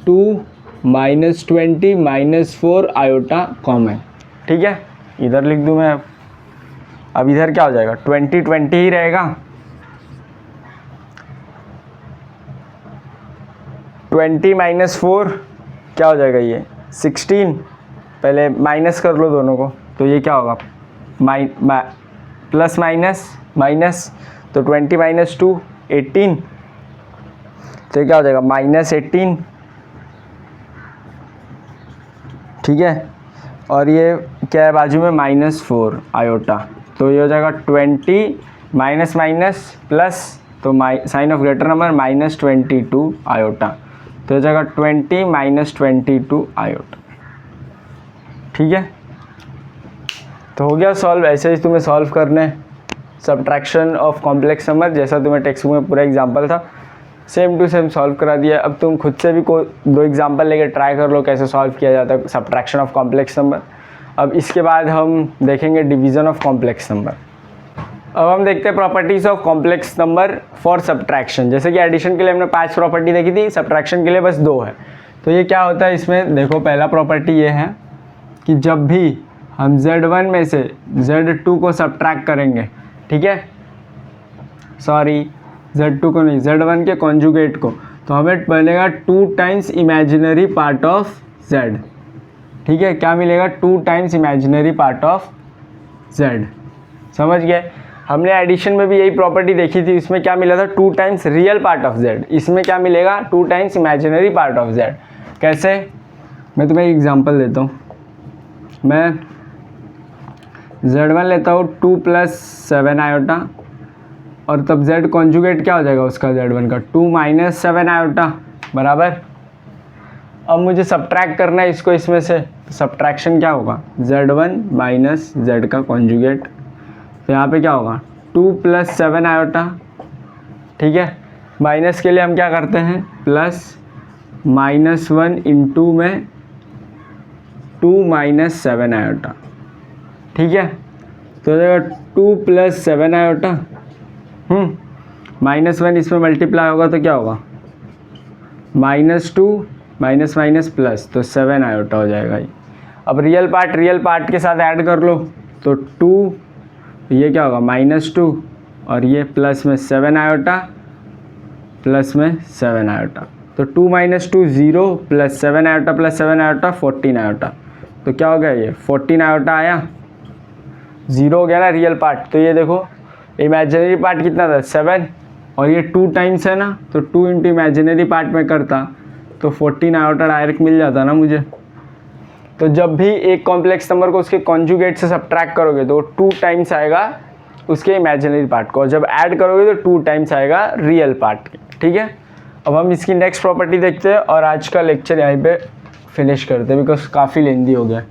2 -20 -4 आयोटा कॉमन। ठीक है, इधर लिख दूँ मैं। अब इधर क्या हो जाएगा 20 ही रहेगा, 20 -4 क्या हो जाएगा ये 16, पहले माइनस कर लो दोनों को, तो ये क्या होगा प्लस माइनस, तो 20 - 2 18, तो क्या हो जाएगा -18। ठीक है, और ये क्या है बाजू में -4 आयोटा, तो ये हो जाएगा 20 माइनस प्लस, तो sign of greater number -22 iota, तो हो जाएगा 20 - 22 आयोटा। ठीक है, तो हो गया सॉल्व। ऐसे ही तुम्हें सॉल्व करने सब्ट्रैक्शन ऑफ कॉम्प्लेक्स नंबर, जैसा तुम्हें टेक्स्ट बुक में पूरा एग्जांपल था सेम टू सेम सॉल्व करा दिया। अब तुम खुद से भी कोई 2 एग्जांपल लेके ट्राई कर लो कैसे सॉल्व किया जाता है सब्ट्रैक्शन ऑफ कॉम्प्लेक्स नंबर। अब इसके बाद हम देखेंगे डिवीज़न ऑफ कॉम्प्लेक्स नंबर। अब हम देखते हैं properties of complex number for subtraction. जैसे कि एडिशन के लिए हमने 5 प्रॉपर्टी देखी थी, सब्ट्रैक्शन के लिए बस 2 है। तो ये क्या होता है इसमें, देखो पहला प्रॉपर्टी ये है कि जब भी हम Z1 में से Z2 को सब्ट्रैक्ट करेंगे, ठीक है, सॉरी Z2 को नहीं, Z1 के कॉन्जुगेट को, तो हमें बनेगा 2 times imaginary part of Z। ठीक है, क्या मिलेगा 2 times imaginary part of Z। समझ गए, हमने एडिशन में भी यही प्रॉपर्टी देखी थी, इसमें क्या मिला था 2 times real part of Z। इसमें क्या मिलेगा 2 times imaginary part of Z। कैसे, मैं तुम्हें एक एग्जांपल देता हूँ। मैं Z1 लेता हूँ 2 + 7 आयोटा, और तब Z कॉन्जुगेट क्या हो जाएगा उसका Z1 का 2 - 7 आयोटा बराबर। अब मुझे सब्ट्रैक्ट करना है इसको इसमें से, तो सब्ट्रैक्शन क्या होगा Z1 माइनस Z का कॉन्जुगेट, तो यहाँ पे क्या होगा 2 + 7 आयोटा। ठीक है, माइनस के लिए हम क्या करते हैं प्लस -1 इंटू में 2 - 7 आयोटा। ठीक है, तो हो जाएगा 2 + 7 आयोटा, -1 इसमें मल्टीप्लाई होगा तो क्या होगा -2 माइनस माइनस प्लस, तो 7 आयोटा हो जाएगा ये। अब रियल पार्ट के साथ ऐड कर लो, तो 2, ये क्या होगा -2, और ये प्लस में 7 आयोटा, प्लस में 7 आयोटा, तो 2 - 2 0, plus 7 iota plus 7 iota 14 iota. तो क्या हो गया ये 14 आयोटा आया, 0 हो गया ना रियल पार्ट। तो ये देखो इमेजिनरी पार्ट कितना था 7, और ये 2 टाइम्स है ना, तो 2 इंटू इमेजिनरी पार्ट में करता तो 14 आयोटा डायरेक्ट मिल जाता ना मुझे। तो जब भी एक कॉम्प्लेक्स नंबर को उसके कॉन्जुगेट से सब्ट्रैक्ट करोगे तो 2 टाइम्स आएगा उसके इमेजिनरी पार्ट को, और जब ऐड करोगे तो 2 टाइम्स आएगा रियल पार्ट के। ठीक है, अब हम इसकी नेक्स्ट प्रॉपर्टी देखते हैं और आज का लेक्चर यहीं पे फिनिश करते हैं बिकॉज काफ़ी लेंदी हो गया।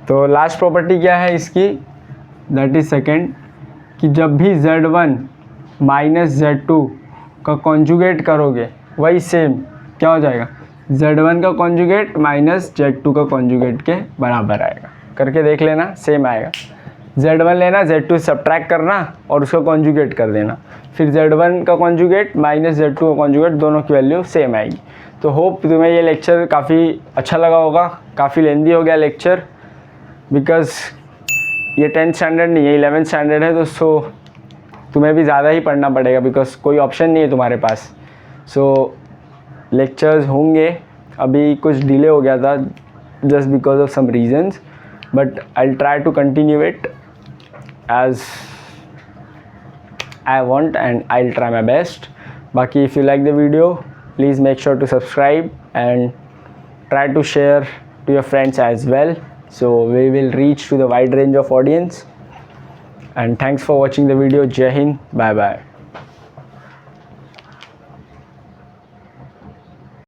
तो लास्ट प्रॉपर्टी क्या है इसकी, दैट इज सेकेंड, कि जब भी Z1 माइनस Z2 का कॉन्जुगेट करोगे वही सेम क्या हो जाएगा, Z1 का कॉन्जुगेट माइनस Z2 का कॉन्जुगेट के बराबर आएगा। करके देख लेना, सेम आएगा। Z1 लेना, Z2 सब्ट्रैक्ट करना और उसका कॉन्जुगेट कर देना, फिर Z1 का कॉन्जुगेट माइनस Z2 का कॉन्जुगेट, दोनों की वैल्यू सेम आएगी। तो होप तुम्हें ये लेक्चर काफ़ी अच्छा लगा होगा। काफ़ी लेंदी हो गया लेक्चर बिकॉज ये 10th स्टैंडर्ड नहीं है, 11th स्टैंडर्ड है, तो सो तुम्हें भी ज़्यादा ही पढ़ना पड़ेगा बिकॉज कोई ऑप्शन नहीं है तुम्हारे पास। सो लेक्चर्स होंगे, अभी कुछ डिले हो गया था just because of some reasons, but I will try to continue it as I want and I will try my best. बाकी if you like the video please make sure to subscribe and try to share to your friends as well, so we will reach to the wide range of audience. And thanks for watching the video. Jai Hind, bye bye.